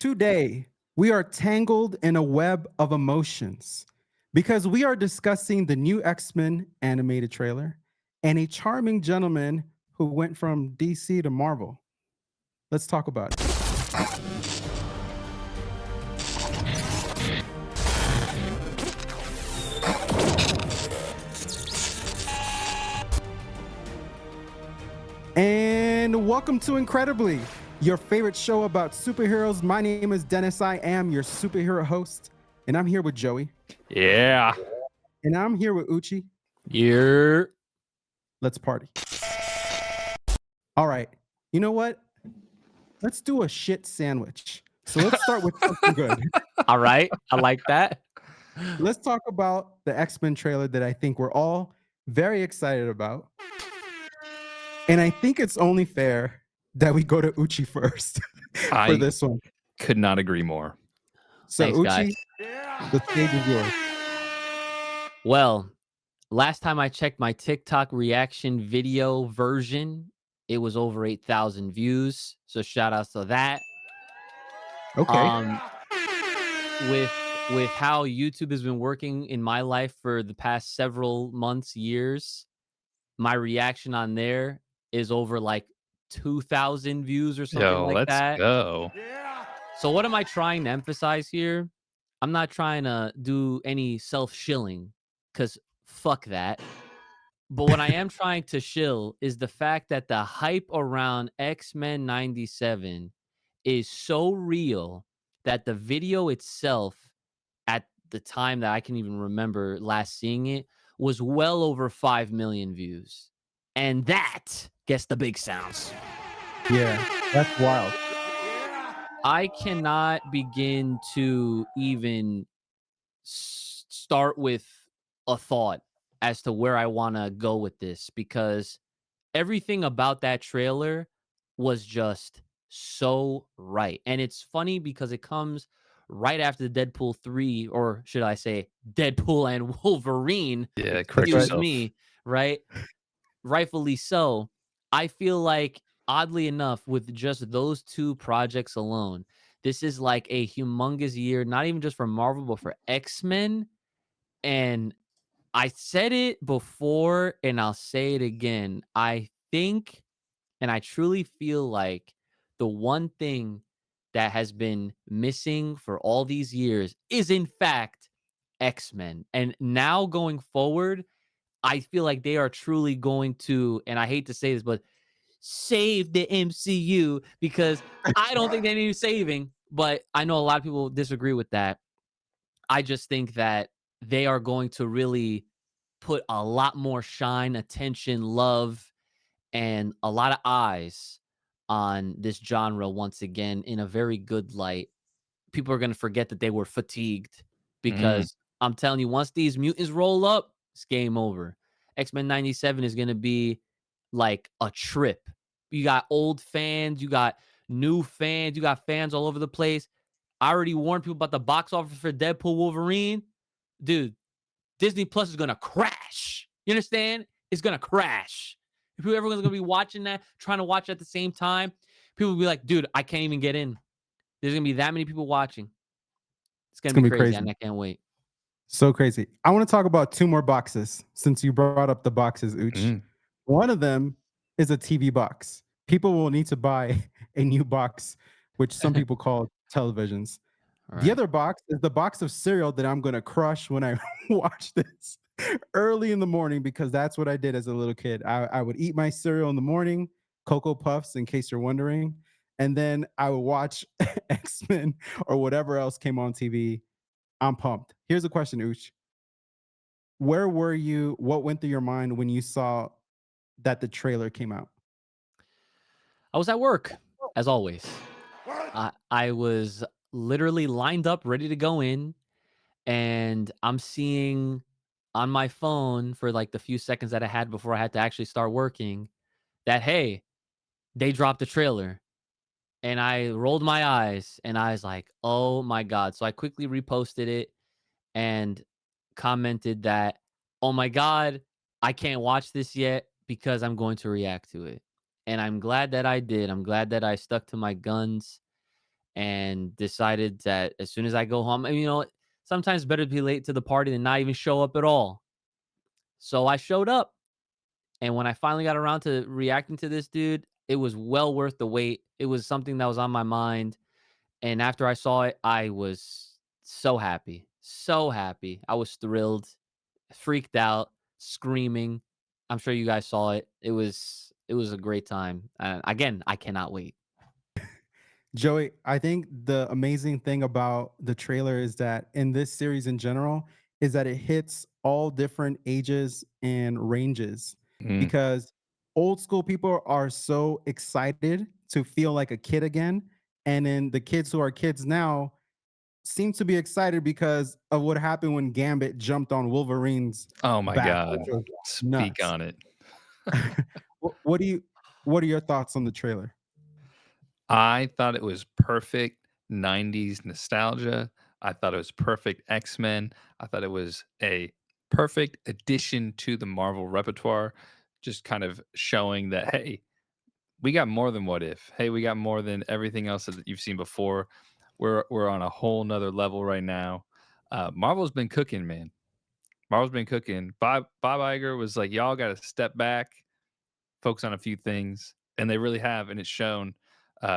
Today, we are tangled in a web of emotions because we are discussing the new X-Men animated trailer and a charming gentleman who went from DC to Marvel. Let's talk about it. And welcome to Incredibly, your favorite show about superheroes. My name is Dennis. I am your superhero host, and I'm here with Joey. Yeah. And I'm here with Uchi. Yeah. Let's party. All right. You know what? Let's do a shit sandwich. So let's start with something good. All right. I like that. Let's talk about the X-Men trailer that I think we're all very excited about. And I think it's only fair that we go to Uchi first for this one. Could not agree more. So Thanks, Uchi, guys. the stage is yours. Well, last time I checked my TikTok reaction video version, it was over 8,000 views. So shout outs to that. Okay. With how YouTube has been working in my life for the past several months, years, my reaction on there is over like 2,000 views or something like that. Let's go. So what am I trying to emphasize here? I'm not trying to do any self-shilling because fuck that. But what I am trying to shill is the fact that the hype around X-Men 97 is so real that the video itself, at the time that I can even remember last seeing it, was well over 5 million views. And that gets the big sounds. Yeah, that's wild. I cannot begin to even start with a thought as to where I want to go with this, because everything about that trailer was just so right. And it's funny because it comes right after the Deadpool 3, or should I say Deadpool and Wolverine. Yeah, correct yourself. Me, right? Rightfully so. I feel like, oddly enough, with just those two projects alone, this is like a humongous year, not even just for Marvel, but for X-Men. And I said it before and I'll say it again. I think, and I truly feel like, the one thing that has been missing for all these years is, in fact, X-Men. And now going forward, I feel like they are truly going to, and I hate to say this, but save the MCU, because I don't think they need saving, but I know a lot of people disagree with that. I just think that they are going to really put a lot more shine, attention, love, and a lot of eyes on this genre once again in a very good light. People are going to forget that they were fatigued, because I'm telling you, once these mutants roll up, it's game over. X-Men 97 is going to be like a trip. You got old fans, you got new fans, you got fans all over the place. I already warned people about the box office for Deadpool Wolverine. Dude, Disney Plus is going to crash. You understand? It's going to crash. If everyone's going to be watching that, trying to watch at the same time, people will be like, dude, I can't even get in. There's going to be that many people watching. It's going to be crazy, and I can't wait. So crazy. I want to talk about two more boxes since you brought up the boxes, Uch. One of them is a TV box. People will need to buy a new box, which some people call televisions. Right. The other box is the box of cereal that I'm going to crush when I watch this early in the morning, because that's what I did as a little kid. I would eat my cereal in the morning, Cocoa Puffs, in case you're wondering, and then I would watch X-Men or whatever else came on TV. I'm pumped. Here's a question, Uch. Where were you? What went through your mind when you saw that the trailer came out? I was at work, as always. I was literally lined up, ready to go in, and I'm seeing on my phone, for like the few seconds that I had before I had to actually start working, that, hey, they dropped the trailer. And I rolled my eyes and I was like, oh my God. So I quickly reposted it and commented that, oh my God, I can't watch this yet because I'm going to react to it. And I'm glad that I did. I'm glad that I stuck to my guns. and decided that as soon as I go home, and sometimes better to be late to the party than not even show up at all. So I showed up, and when I finally got around to reacting to this dude, it was well worth the wait. It was something that was on my mind, and after I saw it, I was so happy. So happy. I was thrilled, freaked out, screaming. I'm sure you guys saw it. It was a great time. Again, I cannot wait. Joey, I think the amazing thing about the trailer is that in this series in general is that it hits all different ages and ranges Mm. because old school people are so excited to feel like a kid again. And then the kids who are kids now seem to be excited because of what happened when Gambit jumped on Wolverine's Oh my back, God. which was Speak nuts. on it. What are your thoughts on the trailer? I thought it was perfect 90s nostalgia. I thought it was perfect X-Men. I thought it was a perfect addition to the Marvel repertoire, just kind of showing that, hey, we got more than What If. Hey, we got more than everything else that you've seen before. We're on a whole nother level right now. Marvel's been cooking, man. Marvel's been cooking. Bob Iger was like, y'all got to step back, focus on a few things, and they really have, and it's shown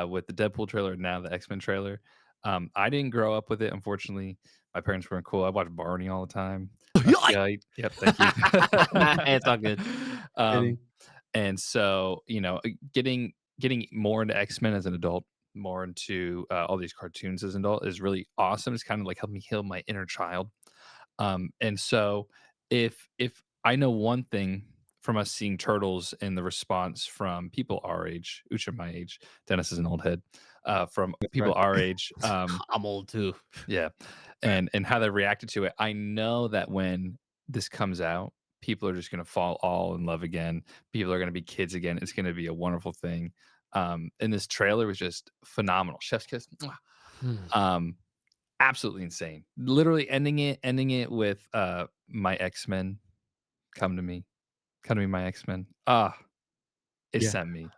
with the Deadpool trailer and now the X Men trailer. I didn't grow up with it, unfortunately. My parents weren't cool. I watched Barney all the time. Yep, thank you. It's all good. um, Kidding. and so, getting more into X Men as an adult, more into all these cartoons as an adult is really awesome. It's kind of like helped me heal my inner child. And so if I know one thing from us seeing Turtles and the response from people our age, Uchi my age, Dennis is an old head, from That's people right. our age, I'm old too. yeah, and how they reacted to it. I know that when this comes out, people are just gonna fall all in love again. People are gonna be kids again. It's gonna be a wonderful thing. And this trailer was just phenomenal. Chef's kiss. Mwah. Hmm. Um, Absolutely insane. Literally ending it with, "My X-Men, come to me. Come to me, my X-Men." It Yeah, sent me.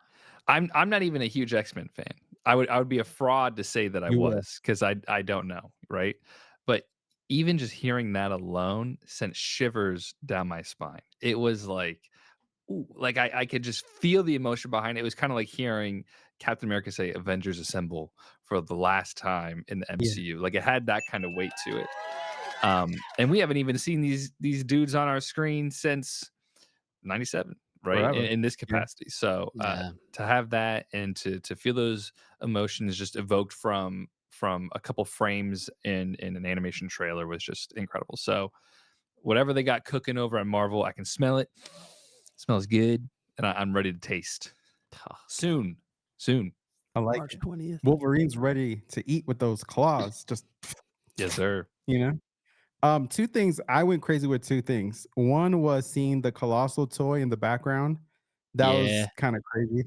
I'm not even a huge X-Men fan. I would be a fraud to say that I you will. was, 'cause I don't know, right? But even just hearing that alone sent shivers down my spine. It was like, ooh, like I could just feel the emotion behind it. It was kinda like hearing Captain America say, "Avengers Assemble," for the last time in the Yeah, MCU. Like, it had that kind of weight to it. And we haven't even seen these dudes on our screen since '97, right? In, forever. in this Yeah, capacity. So Yeah. to have that and to feel those emotions just evoked from a couple frames in an animation trailer was just incredible. So whatever they got cooking over at Marvel, I can smell it. Smells good, and I'm ready to taste Oh, soon. Soon, I like March it. 20th. Wolverine's ready to eat with those claws. Just yes, sir. you know. Two things. I went crazy with two things. One was seeing the colossal toy in the background. That Yeah. was kind of crazy.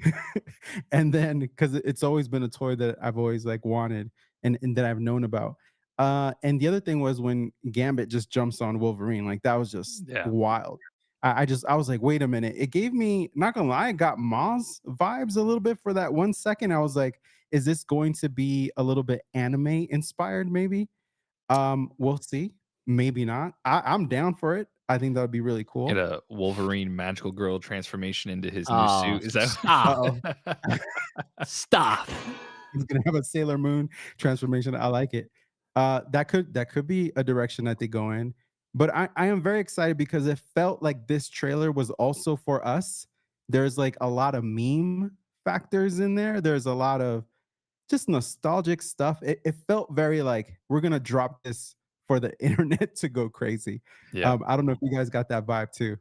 And then because it's always been a toy that I've always like wanted and that I've known about. And the other thing was when Gambit just jumps on Wolverine. Like that was just Yeah, wild. I was like, wait a minute. It gave me, not gonna lie, it got Moz vibes a little bit for that 1 second. I was like, is this going to be a little bit anime inspired, maybe? We'll see. Maybe not. I'm down for it. I think that would be really get cool. a Wolverine magical girl transformation into his new Oh, suit. Is that? stop. Uh-oh. Stop. He's gonna have a Sailor Moon transformation. I like it. That could be a direction that they go in. But I am very excited because it felt like this trailer was also for us. There's like a lot of meme factors in there. There's a lot of just nostalgic stuff. It felt very like we're gonna drop this for the internet to go crazy. Yeah. I don't know if you guys got that vibe too.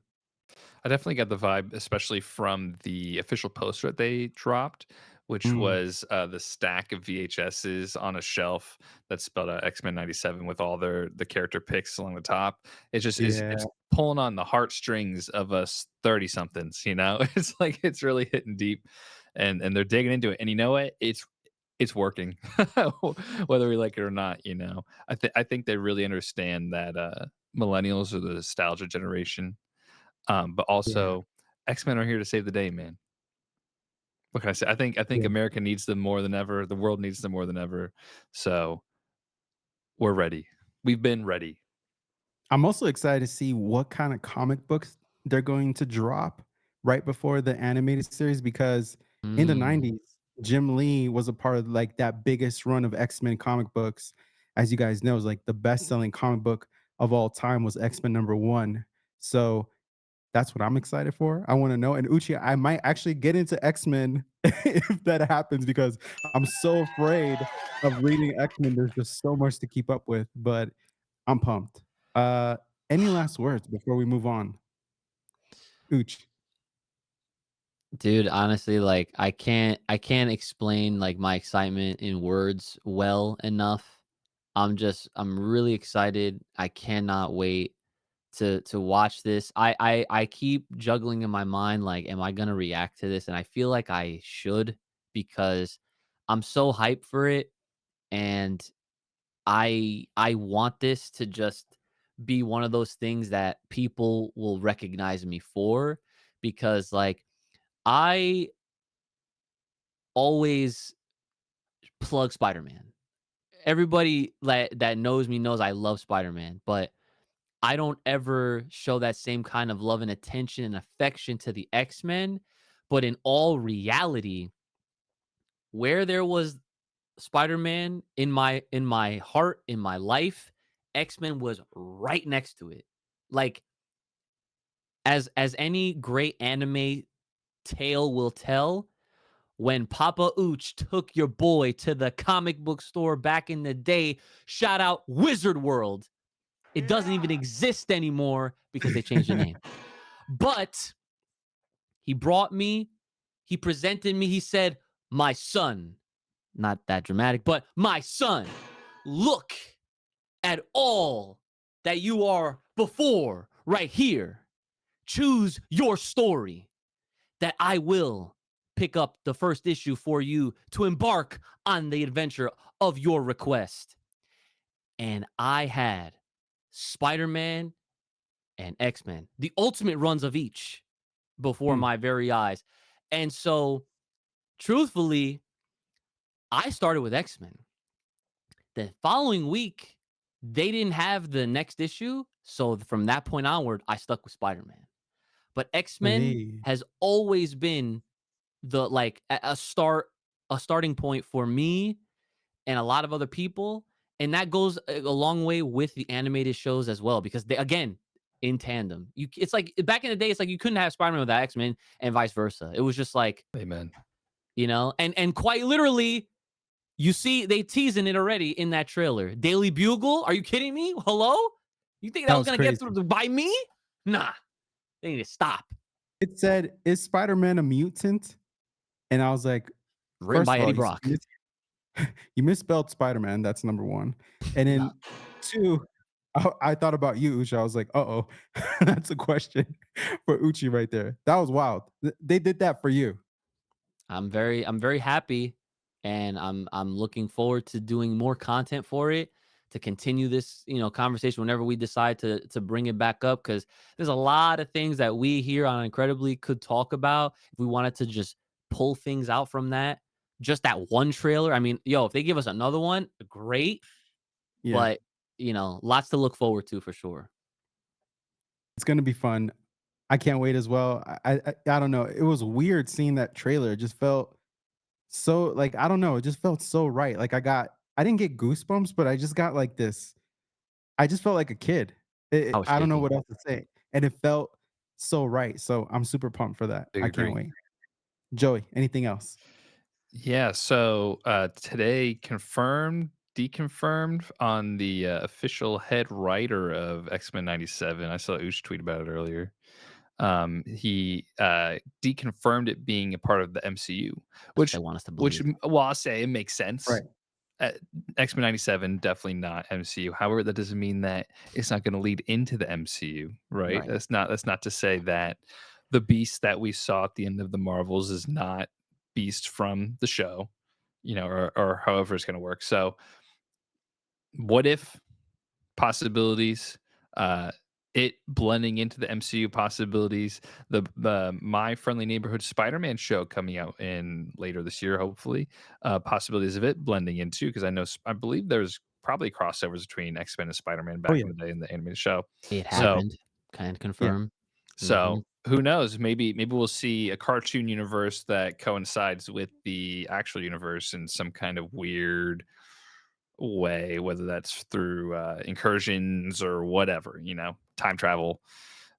I definitely got the vibe, especially from the official poster that they dropped, which Mm, was the stack of VHSs on a shelf that spelled out X-Men '97 with all the character pics along the top. It just is yeah, it's pulling on the heartstrings of us 30 somethings, you know? It's like it's really hitting deep and they're digging into it. And you know what? It's working. Whether we like it or not, you know. I think they really understand that millennials are the nostalgia generation, but yeah. also X-Men are here to save the day, man. what can I say? I think Yeah. America needs them more than ever. The world needs them more than ever. So we're ready. We've been ready. I'm also excited to see what kind of comic books they're going to drop right before the animated series because in the Mm. 90s, Jim Lee was a part of like that biggest run of X-Men comic books. As you guys know, is like the best-selling comic book of all time was X-Men #1. So that's what I'm excited for. I want to know. And Uchi, I might actually get into X-Men if that happens because I'm so afraid of reading X-Men. There's just so much to keep up with, but I'm pumped. Uh, any last words before we move on? Ooch. Dude, honestly, like I can't explain like my excitement in words well enough. I'm really excited. I cannot wait to watch this. I keep juggling in my mind like am I going to react to this, and I feel like I should because I'm so hyped for it, and I want this to just be one of those things that people will recognize me for because like I always plug Spider-Man. Everybody that knows me knows I love Spider-Man, but I don't ever show that same kind of love and attention and affection to the X-Men. But in all reality, where there was Spider-Man in my heart, in my life, X-Men was right next to it. Like as any great anime tale will tell, when Papa Ooch took your boy to the comic book store back in the day, shout out Wizard World. It doesn't even exist anymore because they changed the name. But he brought me, he presented me, he said, "My son," not that dramatic, but "My son, look at all that you are before right here. Choose your story that I will pick up the first issue for you to embark on the adventure of your request." And I had Spider Man and X Men, the ultimate runs of each before Mm, my very eyes. And so, truthfully, I started with X Men. The following week, they didn't have the next issue. So, from that point onward, I stuck with Spider Man. But X Men hey. has always been the like a starting point for me and a lot of other people, and that goes a long way with the animated shows as well because they again in tandem. It's like back in the day, it's like you couldn't have Spider-Man without X-Men and vice versa. It was just like, Amen. and quite literally, you see they teasing it already in that trailer. Daily Bugle? Are you kidding me? Hello? You think That that was was gonna get crazy. through by me? Nah, they need to stop. It said, "Is Spider-Man a mutant?" And I was like, Written first by of Eddie all, Brock. you misspelled Spider-Man. That's number one. And No, then two, I thought about you, Uchi. I was like, uh-oh, that's a question for Uchi right there. That was wild. They did that for you. I'm very happy, and I'm looking forward to doing more content for it to continue this conversation whenever we decide to bring it back up because there's a lot of things that we here on Incredibly could talk about if we wanted to just pull things out from that. Just that one trailer. I mean, yo, if they give us another one, great. Yeah. But lots to look forward to for sure. It's gonna be fun. I can't wait as well. I don't know. It was weird seeing that trailer. It just felt so like I don't know. It just felt so right. Like I didn't get goosebumps, but I just got like this. I just felt like a kid. I was I don't know shaking. what else to say, and it felt so right. So I'm super pumped for that. Big I can't agree. wait. Joey, anything else? Yeah, so today confirmed, deconfirmed on the official head writer of X-Men 97. I saw Oosh tweet about it earlier. He deconfirmed it being a part of the MCU, That's what they which want us to which believe. well, I'll say it makes sense. Right. Uh, X-Men 97 definitely not MCU. However, that doesn't mean that it's not going to lead into the MCU, right? Right. That's not to say that the Beast that we saw at the end of the Marvels is not Beast from the show, or however it's going to work. So, what if possibilities? Uh, it blending into the MCU possibilities, the My Friendly Neighborhood Spider-Man show coming out in later this year, hopefully, possibilities of it blending into because I believe there's probably crossovers between X-Men and Spider-Man Oh back yeah, in the day in the animated show. It yeah, So happened. Can yeah. confirm. so Mhm. who knows? Maybe we'll see a cartoon universe that coincides with the actual universe in some kind of weird way, whether that's through incursions or whatever, time travel,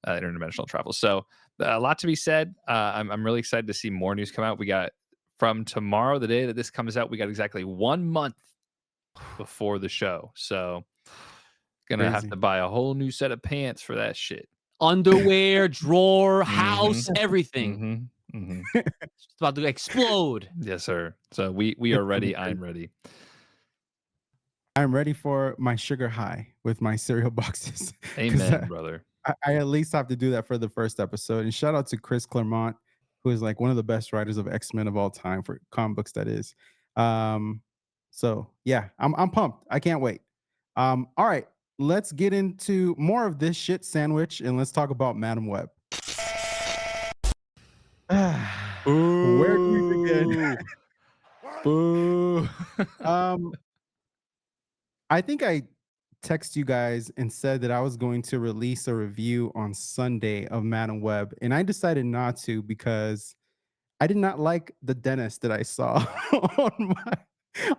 interdimensional travel. So a lot to be said. I'm really excited to see more news come out. We got from tomorrow, the day that this comes out, we got exactly 1 month before the show. So gonna have to Crazy. buy a whole new set of pants for that shit. Underwear, drawer, house, Mhm. everything. Mhm. Mhm. It's about to explode. Yes, sir. So we are It's gonna be ready. crazy. I'm ready. I'm ready for my sugar high with my cereal boxes because Amen, brother. I at least have to do that for the first episode. And shout out to Chris Claremont, who is like one of the best writers of X-Men of all time for comic books, that is. Um, so yeah, I'm pumped. I can't wait. All right, let's get into more of this shit sandwich and let's talk about Madam Web. Where do we begin? Boo. Boo. Um, I think I text you guys and said that I was going to release a review on Sunday of Madam Web, and I decided not to because I did not like the dentist that I saw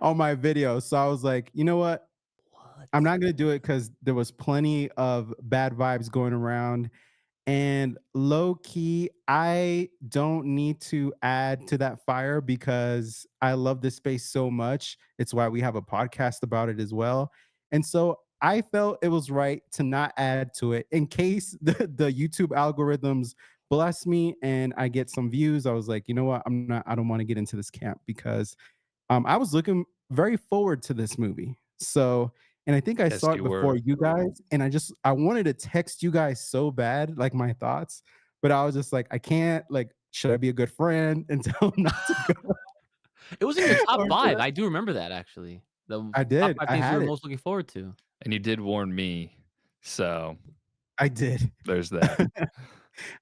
on my video. So I was like, you know what? What? I'm not gonna do it because there was plenty of bad vibes going around. And low key, I don't need to add to that fire because I love this space so much. It's why we have a podcast about it as well. And so I felt it was right to not add to it in case the YouTube algorithms bless me and I get some views. I was like, you know what? I don't want to get into this camp because I was looking very forward to this movie. So, and I think I Yes, saw it you before were. you guys, and I wanted to text you guys so bad, like my thoughts, but I was just like, I can't. Like, should I be a good friend and tell them not to go, It was in your top or should 5. I do remember that actually. The I top did. 5 I things you had were it. most looking forward to. And you did warn me. So I did. there's that.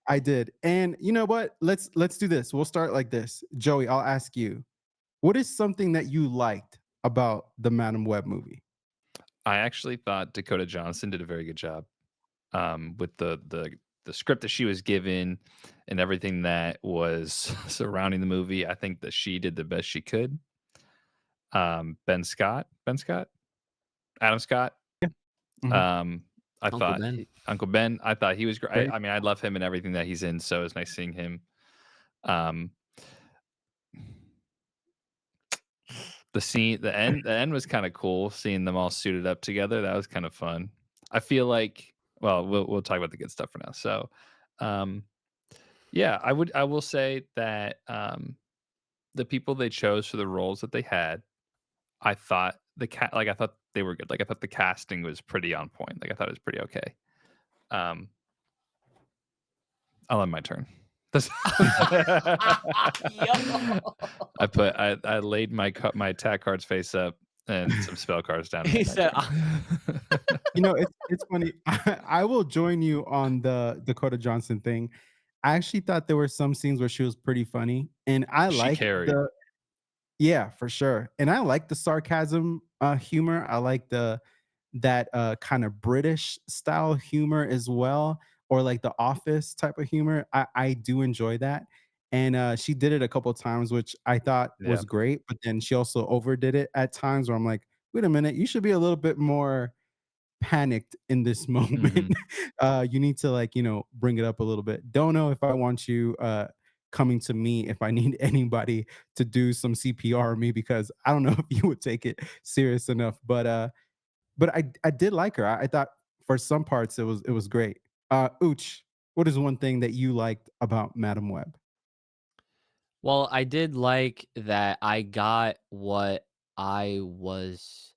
I did. And you know what? Let's do this. We'll start like this. Joey, I'll ask you. What is something that you liked about the Madam Web movie? I actually thought Dakota Johnson did a very good job with the script that she was given and everything that was surrounding the movie. I think that she did the best she could. Ben Scott, Adam Scott. Mhm. Um, I Uncle thought Ben. Uncle Ben. I thought he was great. Great. I mean, I love him and everything that he's in. So it's nice seeing him. Um, the end was kind of cool. Seeing them all suited up together, that was kind of fun. I feel like, well, we'll talk about the good stuff for now. So, um, yeah, I will say that the people they chose for the roles that they had, I thought I thought they were good. Like I thought the casting was pretty on point. Like I thought it was pretty okay. Um, I'll end my turn. That's Yo. I laid my attack cards face up and some spell cards down. He And end said, my turn. You know, it's funny. I will join you on the Dakota Johnson thing. I actually thought there were some scenes where she was pretty funny, and I She like carried. the yeah, for sure. And I like the sarcasm humor. I like that kind of British style humor as well, or like the office type of humor. I do enjoy that. And she did it a couple times, which I thought Yeah. was great, but then she also overdid it at times where I'm like, wait a minute, you should be a little bit more panicked in this moment. Mhm. You need to like, bring it up a little bit. Don't know if I want you coming to me if I need anybody to do some CPR on me because I don't know if you would take it serious enough. But I did like her. I thought for some parts it was great. Uch, what is one thing that you liked about Madam Web? Well, I did like that I got what I was,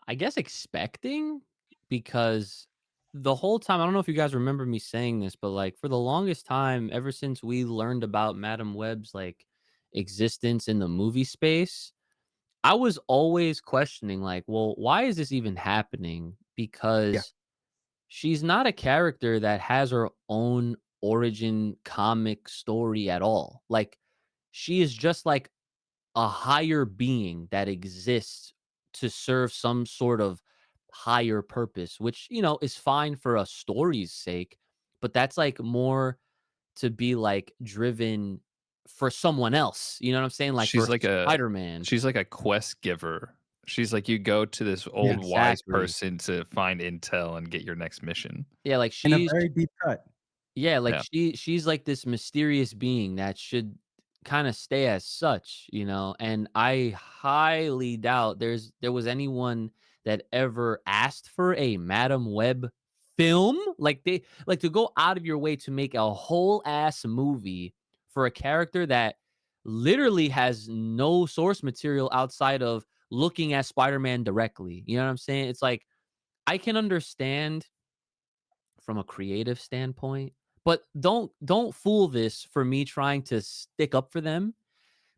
I guess, expecting because the whole time, I don't know if you guys remember me saying this, but like for the longest time, ever since we learned about Madam Web's like existence in the movie space, I was always questioning, like, well, why is this even happening? Yeah. Because she's not a character that has her own origin comic story at all. Like, she is just like a higher being that exists to serve some sort of higher purpose, which, is fine for a story's sake, but that's like more to be like driven for someone else. You know what I'm saying? Like She's for like a Spider-Man. she's like a quest giver. She's like you go to this old Yes, wise Exactly. person to find intel and get your next mission. Yeah, like in a she's very deep cut. Yeah, like Yeah. she's like this mysterious being that should kind of stay as such, and I highly doubt there was anyone that ever asked for a Madam Web film. Like to go out of your way to make a whole ass movie for a character that literally has no source material outside of looking at Spider-Man directly. You know what I'm saying? It's like I can understand from a creative standpoint. But don't fool this for me trying to stick up for them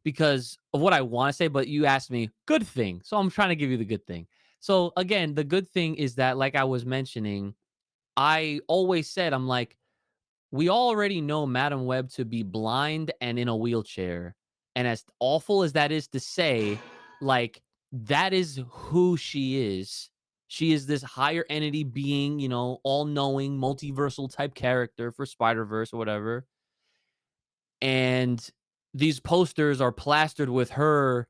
because of what I want to say. But you asked me good thing, so I'm trying to give you the good thing. So again, the good thing is that, like I was mentioning, I always said I'm like we already know Madam Web to be blind and in a wheelchair. And as awful as that is to say, like, that is who she is. She is this higher entity being, all knowing, multiversal type character for Spider Verse or whatever. And these posters are plastered with her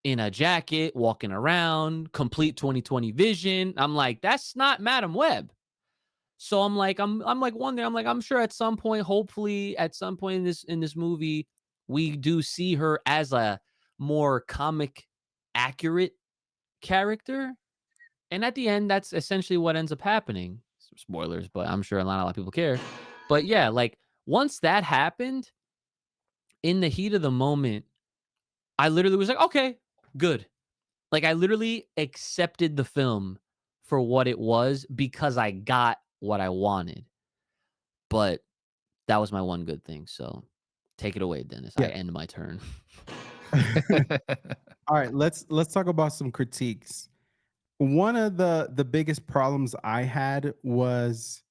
in a jacket, walking around, complete 2020 vision. I'm like, that's not Madam Web. So I'm like wondering, I'm like, I'm sure at some point, hopefully at some point in this movie, we do see her as a more comic accurate character. And at the end, that's essentially what ends up happening. Some spoilers, but I'm sure not a lot of people care. But yeah, like once that happened, in the heat of the moment, I literally was like, okay, good. Like I literally accepted the film for what it was because I got what I wanted. But that was my one good thing, so take it away, Dennis. I Yeah. end my turn. All right, let's talk about some critiques. One of the biggest problems I had was,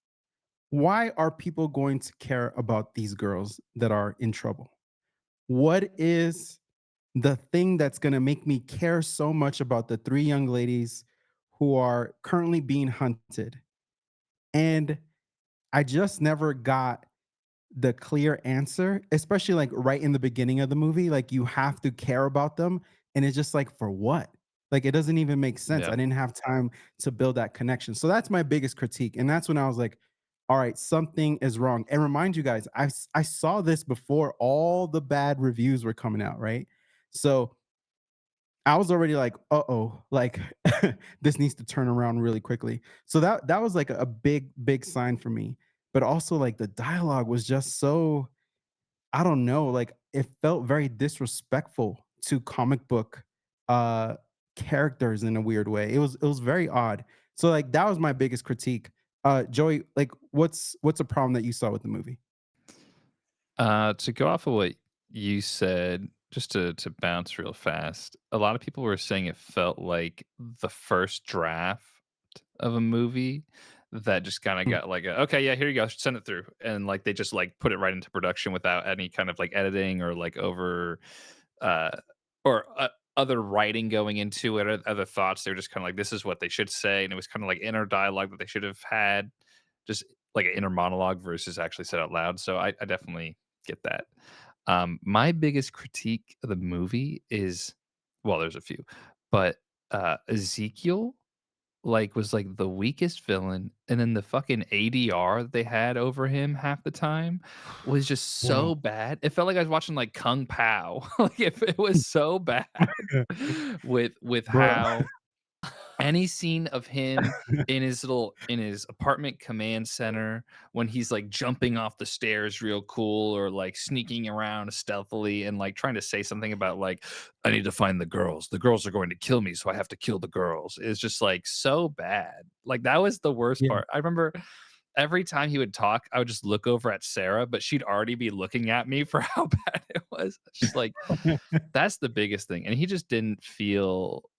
why are people going to care about these girls that are in trouble? What is the thing that's going to make me care so much about the three young ladies who are currently being hunted? And I just never got the clear answer, especially like right in the beginning of the movie. Like you have to care about them. And it's just like, for what? Like it doesn't even make sense. Yeah. I didn't have time to build that connection. So that's my biggest critique. And that's when I was like, all right, something is wrong. And remind you guys, I saw this before all the bad reviews were coming out, right? So I was already like, uh-oh, like this needs to turn around really quickly. So that was like a big sign for me. But also like the dialogue was just so, I don't know, like it felt very disrespectful to comic book uh characters in a weird way. It was very odd. So like that was my biggest critique. Joey, like what's a problem that you saw with the movie? To go off of what you said, just to bounce real fast, a lot of people were saying it felt like the first draft of a movie that just kind of Hmm. got like, okay, yeah, here you go, send it through, and like they just like put it right into production without any kind of like editing or like over, uh, or other writing going into it, or other thoughts. They were just kind of like, this is what they should say, and it was kind of like inner dialogue that they should have had, just like an inner monologue versus actually said out loud. So I definitely get that. My biggest critique of the movie is, well, there's a few, but Ezekiel like was like the weakest villain, and then the fucking ADR that they had over him half the time was just Bro. so bad. It felt like I was watching like Kung Pao. Like if it was so bad with Bro. how any scene of him in his apartment command center when he's like jumping off the stairs real cool or like sneaking around stealthily and like trying to say something about like, I need to find the girls are going to kill me, so I have to kill the girls, is just like so bad. Like that was the worst Yeah. part. I remember every time he would talk, I would just look over at Sarah, but she'd already be looking at me for how bad it was. It's just like that's the biggest thing, and he just didn't feel,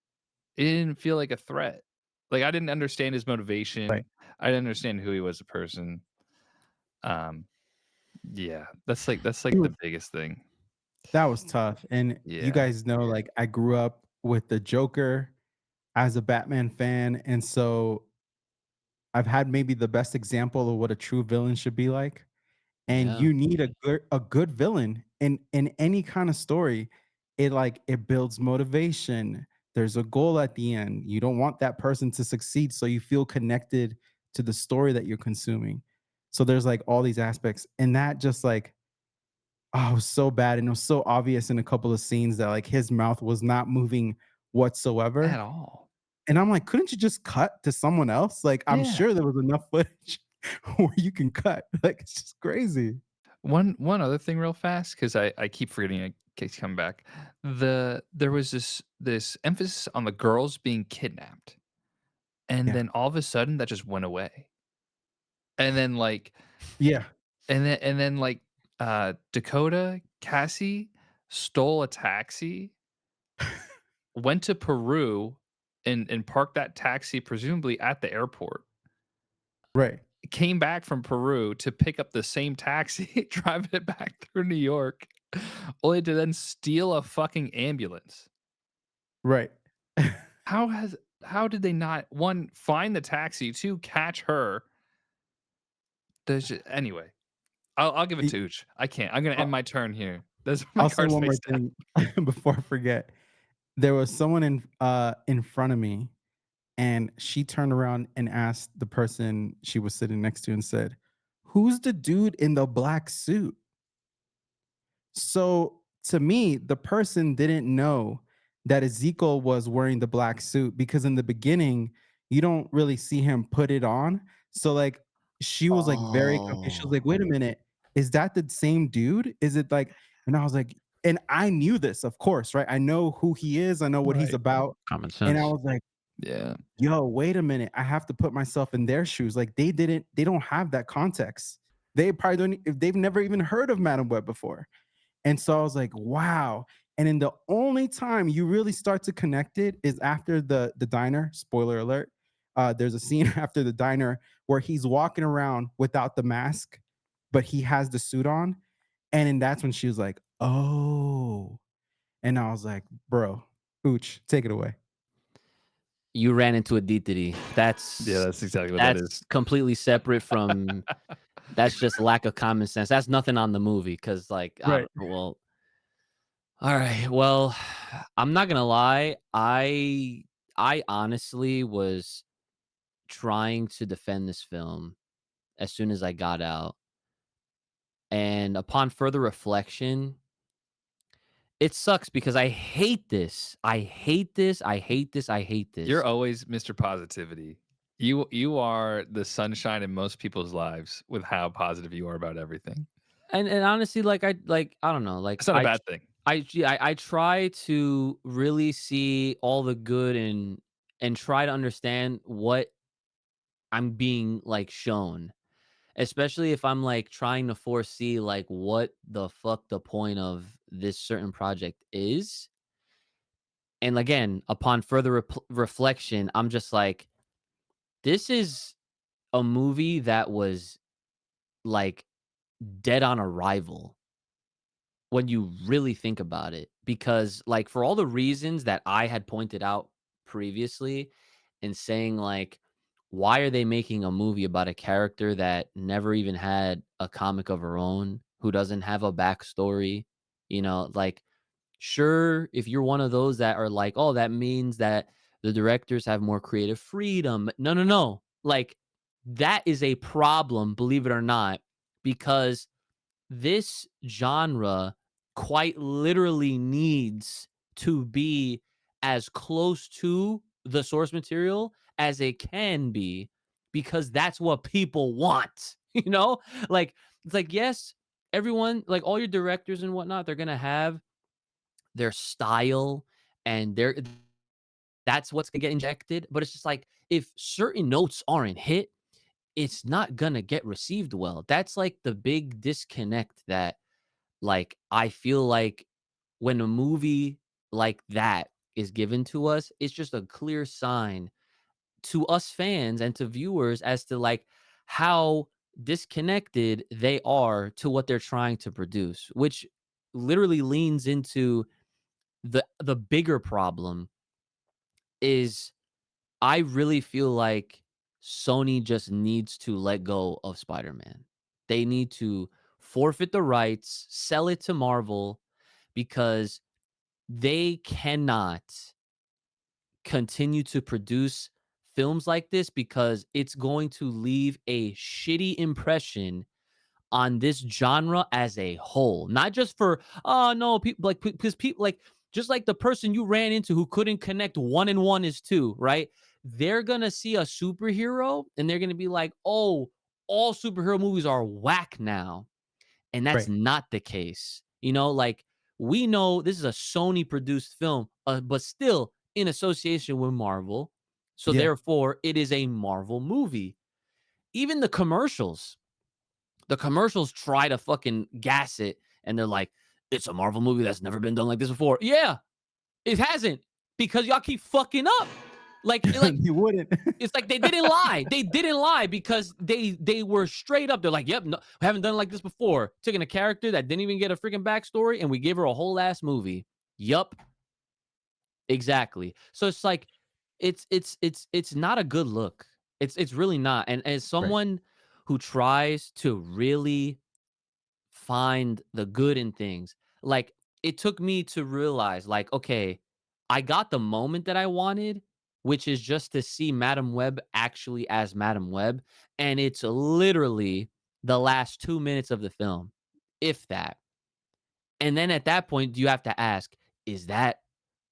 it didn't feel like a threat. Like, I didn't understand his Right. motivation. I didn't understand who he was as a person. Um, yeah, that's like It the was biggest thing. that was tough, and you Yeah. guys know, like, I grew up with the Joker as a Batman fan, and so I've had maybe the best example of what a true villain should be like. And Yeah. you need a good villain in any kind of story. It builds motivation. There's a goal at the end. You don't want that person to succeed, so you feel connected to the story that you're consuming. So there's like all these aspects, and that just like, oh, it was so bad, and it was so obvious in a couple of scenes that like his mouth was not moving At whatsoever. all. And I'm like, couldn't you just cut to someone else? Like, I'm Yeah. sure there was enough footage where you can cut. Like, it's just crazy. One other thing real fast, 'cause I keep forgetting it keeps coming back. There was this emphasis on the girls being kidnapped, and Yeah. then all of a sudden, that just went away. And then, like Yeah. like, Dakota, Cassie stole a taxi, went to Peru, and parked that taxi presumably at the airport, Right. came back from Peru to pick up the same taxi, drive it back through New York, only to then steal a fucking ambulance. Right. How has how did they not, 1, find the taxi, 2, catch her? Anyway, I'll give it Y to Uch. I can't. I'm gonna end I'll my turn here. That's my I'll say cards one more face down. thing before I forget. There was someone in front of me, and she turned around and asked the person she was sitting next to and said, "Who's the dude in the black suit?" So to me, the person didn't know that Ezekiel was wearing the black suit because in the beginning, you don't really see him put it on. So like she was like very confused. She was like, Oh, wait a minute, is that the same dude? Is it like, and I was like, and I knew this, of course, right? I know who he is, I know what he's Right. about. common And I sense. was like, Yeah. yo, wait a minute. I have to put myself in their shoes. Like they don't have that context. They probably don't, if they've never even heard of Madam Web before. And so I was like, wow. And then the only time you really start to connect it is after the diner. Spoiler alert. There's a scene after the diner where he's walking around without the mask, but he has the suit on. And then that's when she was like, oh. And I was like, bro, Ooch, take it away. You ran into a deity. Yeah, That's that's exactly what that that's is. completely separate from that's just lack of common sense. That's nothing on the movie because, like, I Right. don't well, all right. Well, I'm not gonna lie. I honestly was trying to defend this film as soon as I got out, and upon further reflection, it sucks because I hate this. I hate this. I hate this. I hate You're this. always Mr. Positivity. You are the sunshine in most people's lives with how positive you are about everything. And honestly, I don't know, like It's not a bad thing. I try to really see all the good and try to understand what I'm being like shown, especially if I'm like trying to foresee like what the fuck the point of this certain project is. And again, upon further reflection, I'm just like, this is a movie that was like dead on arrival when you really think about it, because like for all the reasons that I had pointed out previously and saying like, why are they making a movie about a character that never even had a comic of her own, who doesn't have a backstory? Like, sure, if you're one of those that are like, oh, that means that the directors have more creative freedom. No, no, no. Like, that is a problem, believe it or not, because this genre quite literally needs to be as close to the source material as it can be, because that's what people want. Like, it's like, yes, everyone, like all your directors and whatnot, they're gonna have their style and that's what's gonna get injected. But it's just like, if certain notes aren't hit, it's not gonna get received well. That's like the big disconnect that, like, I feel like when a movie like that is given to us, it's just a clear sign to us fans and to viewers as to like how disconnected they are to what they're trying to produce, which literally leans into the bigger problem is I really feel like Sony just needs to let go of Spider-Man. They need to forfeit the rights, sell it to Marvel because they cannot continue to produce films like this because it's going to leave a shitty impression on this genre as a whole. Not just for, oh no, people like because people like just like the person you ran into who couldn't connect one and one is two, right? They're gonna see a superhero and they're gonna be like, oh, all superhero movies are whack now. And that's Right. not the case. You know, like we know this is a Sony produced film, but still in association with Marvel. So Yeah. therefore, it is a Marvel movie. Even the commercials try to fucking gas it, and they're like, "It's a Marvel movie that's never been done like this before." Yeah, it hasn't because y'all keep fucking up. Like You wouldn't. it's like they didn't lie. They didn't lie because they were straight up. They're like, "Yep, no, we haven't done it like this before." Taking a character that didn't even get a freaking backstory, and we gave her a whole ass movie. Yup, exactly. So it's like, it's not a good look. It's really not. And as Right. someone who tries to really find the good in things. Like it took me to realize, like, okay, I got the moment that I wanted, which is just to see Madam Web actually as Madam Web. And it's literally the last 2 minutes of the film, if that. And then at that point, you have to ask, is that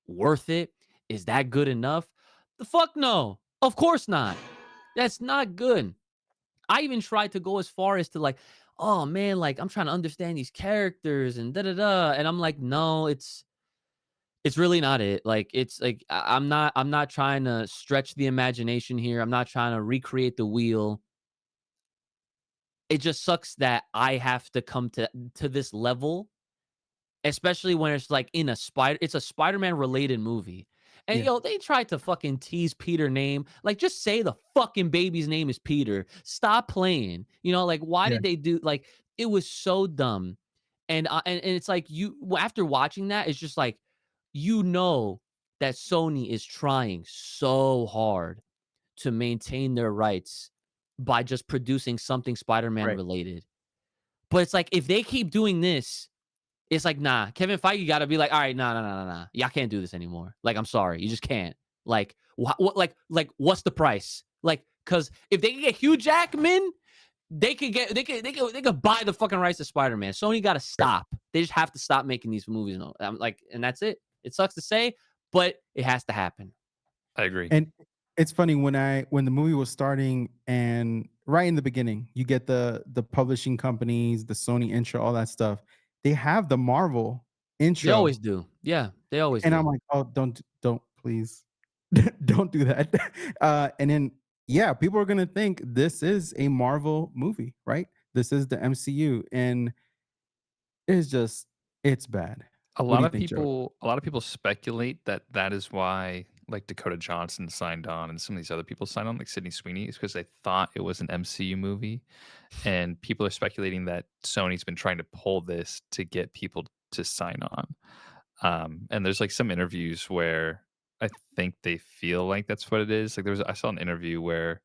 worth it? Is that good enough? The fuck no. Of course not. That's not good. I even tried to go as far as to like, oh man, like I'm trying to understand these characters and da da da. And I'm like, no, it's really not it. Like it's like I'm not trying to stretch the imagination here. I'm not trying to recreate the wheel. It just sucks that I have to come to this level, especially when it's like it's a Spider-Man related movie. And Yeah. yo, they tried to fucking tease Peter name. Like, just say the fucking baby's name is Peter. Stop playing. You know, like, why Yeah. did they do like it was so dumb. And it's like after watching that, it's just like you know that Sony is trying so hard to maintain their rights by just producing something Spider-Man Right. related. But it's like if they keep doing this, it's like, nah, Kevin Feige gotta be like, all right, nah, nah, nah, nah, nah. Y'all can't do this anymore. Like, I'm sorry, you just can't. Like, what, like, what's the price? Like, because if they can get Hugh Jackman, they could buy the fucking rights to Spider Man. Sony got to Right. stop. They just have to stop making these movies. No, I'm like, and that's it. It sucks to say, but it has to happen. I agree. And it's funny when the movie was starting and right in the beginning, you get the publishing companies, the Sony intro, all that stuff. They have the Marvel They always intro, do. Yeah, they always and I'm do. like, oh, don't please, don't do that. And then yeah, people are gonna think this is a Marvel movie, right? This is the MCU, and it's just it's bad. What do you think, Joe? A lot of people speculate that that is why like Dakota Johnson signed on and some of these other people signed on, like Sydney Sweeney, is because they thought it was an MCU movie. And people are speculating that Sony's been trying to pull this to get people to sign on. And there's like some interviews where I think they feel like that's what it is. Like I saw an interview where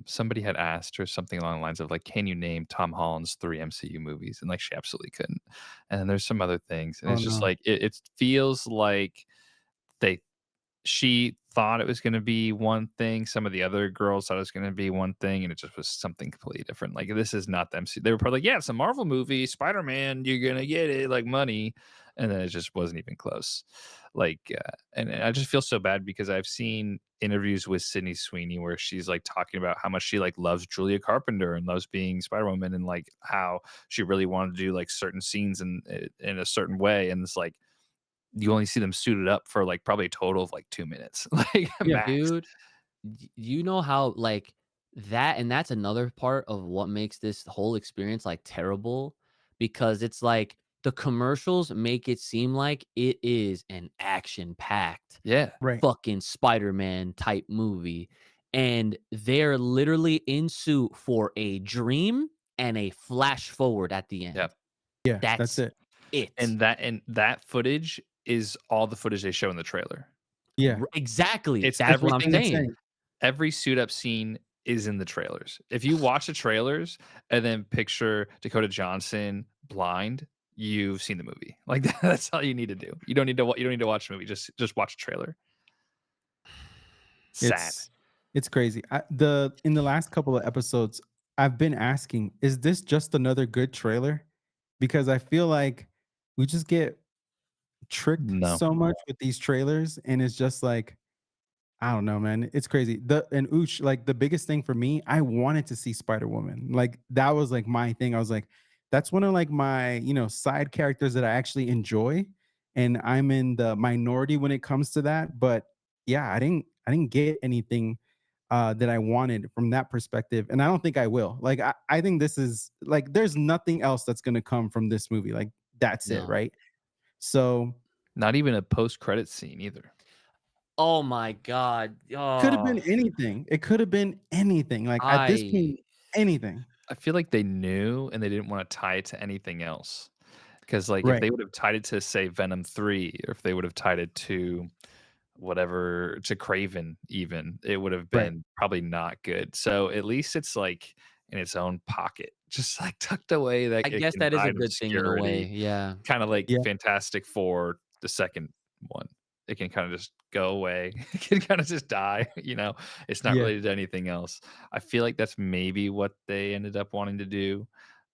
somebody had asked her something along the lines of like, "Can you name Tom Holland's 3 MCU movies?" And like she absolutely couldn't. And then there's some other things, and Oh it's just no. like it feels like they she thought it was gonna be one thing, some of the other girls thought it was gonna be one thing, and it just was something completely different. Like, this is not the MCU. They were probably like, "Yeah, it's a Marvel movie, Spider-Man, you're gonna get it, like, money," and then it just wasn't even close. Like, and I just feel so bad because I've seen interviews with Sydney Sweeney where she's, like, talking about how much she, like, loves Julia Carpenter and loves being Spider-Woman and, like, how she really wanted to do, like, certain scenes in a certain way, and it's like, you only see them suited up for like probably a total of like 2 minutes, like Yeah. max. Dude, you know how like that, and that's another part of what makes this whole experience like terrible because it's like the commercials make it seem like it is an action-packed Yeah. Right. fucking Spider-Man type movie, and they're literally in suit for a dream and a flash forward at the Yeah. end. Yeah, that's That's it. it. And that footage is all the footage they show in the trailer. Yeah. Exactly. It's That's what I'm everything that's saying. insane. every suit up scene is in the trailers. If you watch the trailers and then picture Dakota Johnson blind, you've seen the movie. Like that's all you need to do. You don't need to watch the movie. Just watch the trailer. Sad. It's crazy. In the last couple of episodes, I've been asking, is this just another good trailer? Because I feel like we just get tricked No. so much with these trailers, and it's just like, I don't know, man. It's crazy. Uch, like the biggest thing for me, I wanted to see Spider Woman. Like that was like my thing. I was like, that's one of like my side characters that I actually enjoy, and I'm in the minority when it comes to that. But yeah, I didn't get anything that I wanted from that perspective, and I don't think I will. Like I think this is like there's nothing else that's gonna come from this movie. Like that's it, No. right? So Not even a post-credit scene either. Oh my god. could have been Oh, anything. It could have been anything. Like at this I point, anything. I feel like they knew and they didn't wanna tie it to anything else. Because like, if Right. they would have tied it to, say, Venom 3, or if they would have tied it to whatever to Craven even, it would have Right. been probably not good. So, at least it's, like, in its own pocket, just, like, tucked away that I it guess can that is a hide good thing in a way, obscurity, yeah. kinda like Yeah. Fantastic Four, the 2nd one. It can kinda just go away. It can kinda just die, you know? It's not Yeah. related to anything else. I feel like that's maybe what they ended up wanting to do,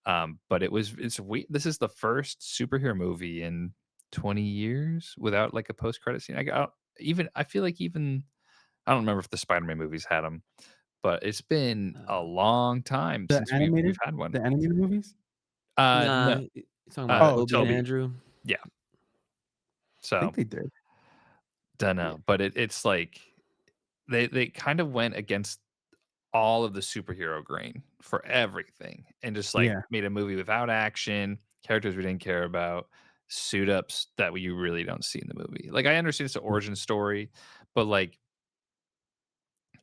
but this is the first superhero movie in 20 years without, like, a post-credit scene. I feel like even I don't remember if the Spider-Man movies had them, but it's been a Uh, long time The since we've animated had one. the animated movies? No, nah, you talking about Oh, Toby and Toby. Andrew? Yeah. I think So, they did. Yeah. dunno, but it's like they kind of went against all of the superhero grain for everything and just, like, Yeah. made a movie without action, characters we didn't care about, suit ups that you really don't see in the movie. Like, I understand it's an origin story, but, like,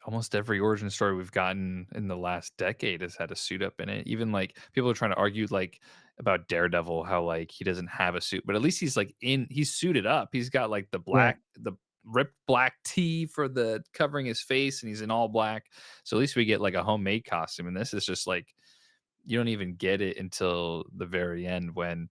almost every origin story we've gotten in the last decade has had a suit up in it. Even, like, people are trying to argue, like, about Daredevil, how, like, he doesn't have a suit, but at least he's suited up. He's got, like, Right. the ripped black tee for the covering his face, and he's in all black. So at least we get, like, a homemade costume, and this is just, like, you don't even get it until the very end when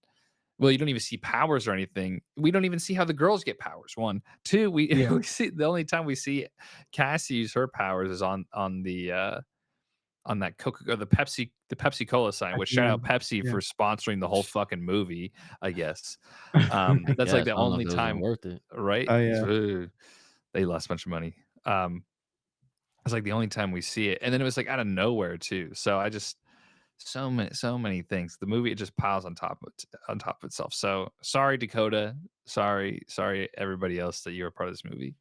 you don't even see powers or anything. We don't even see how the girls get powers, 1. 2, we Yeah. we see the only time we see Cassie use her powers is on that Coca or the Pepsi Cola sign, At which the shout out end. Pepsi Yeah. for sponsoring the whole fucking movie, I guess. I That's like guess. the I don't know if only it was even time, worth it. right? Oh, 'Cause, yeah. they lost a bunch of money. It's like the only time we see it, and then it was like out of nowhere too. So I just so many things. The movie, it just piles on top of itself. So sorry, Dakota. Sorry everybody else that you were part of this movie.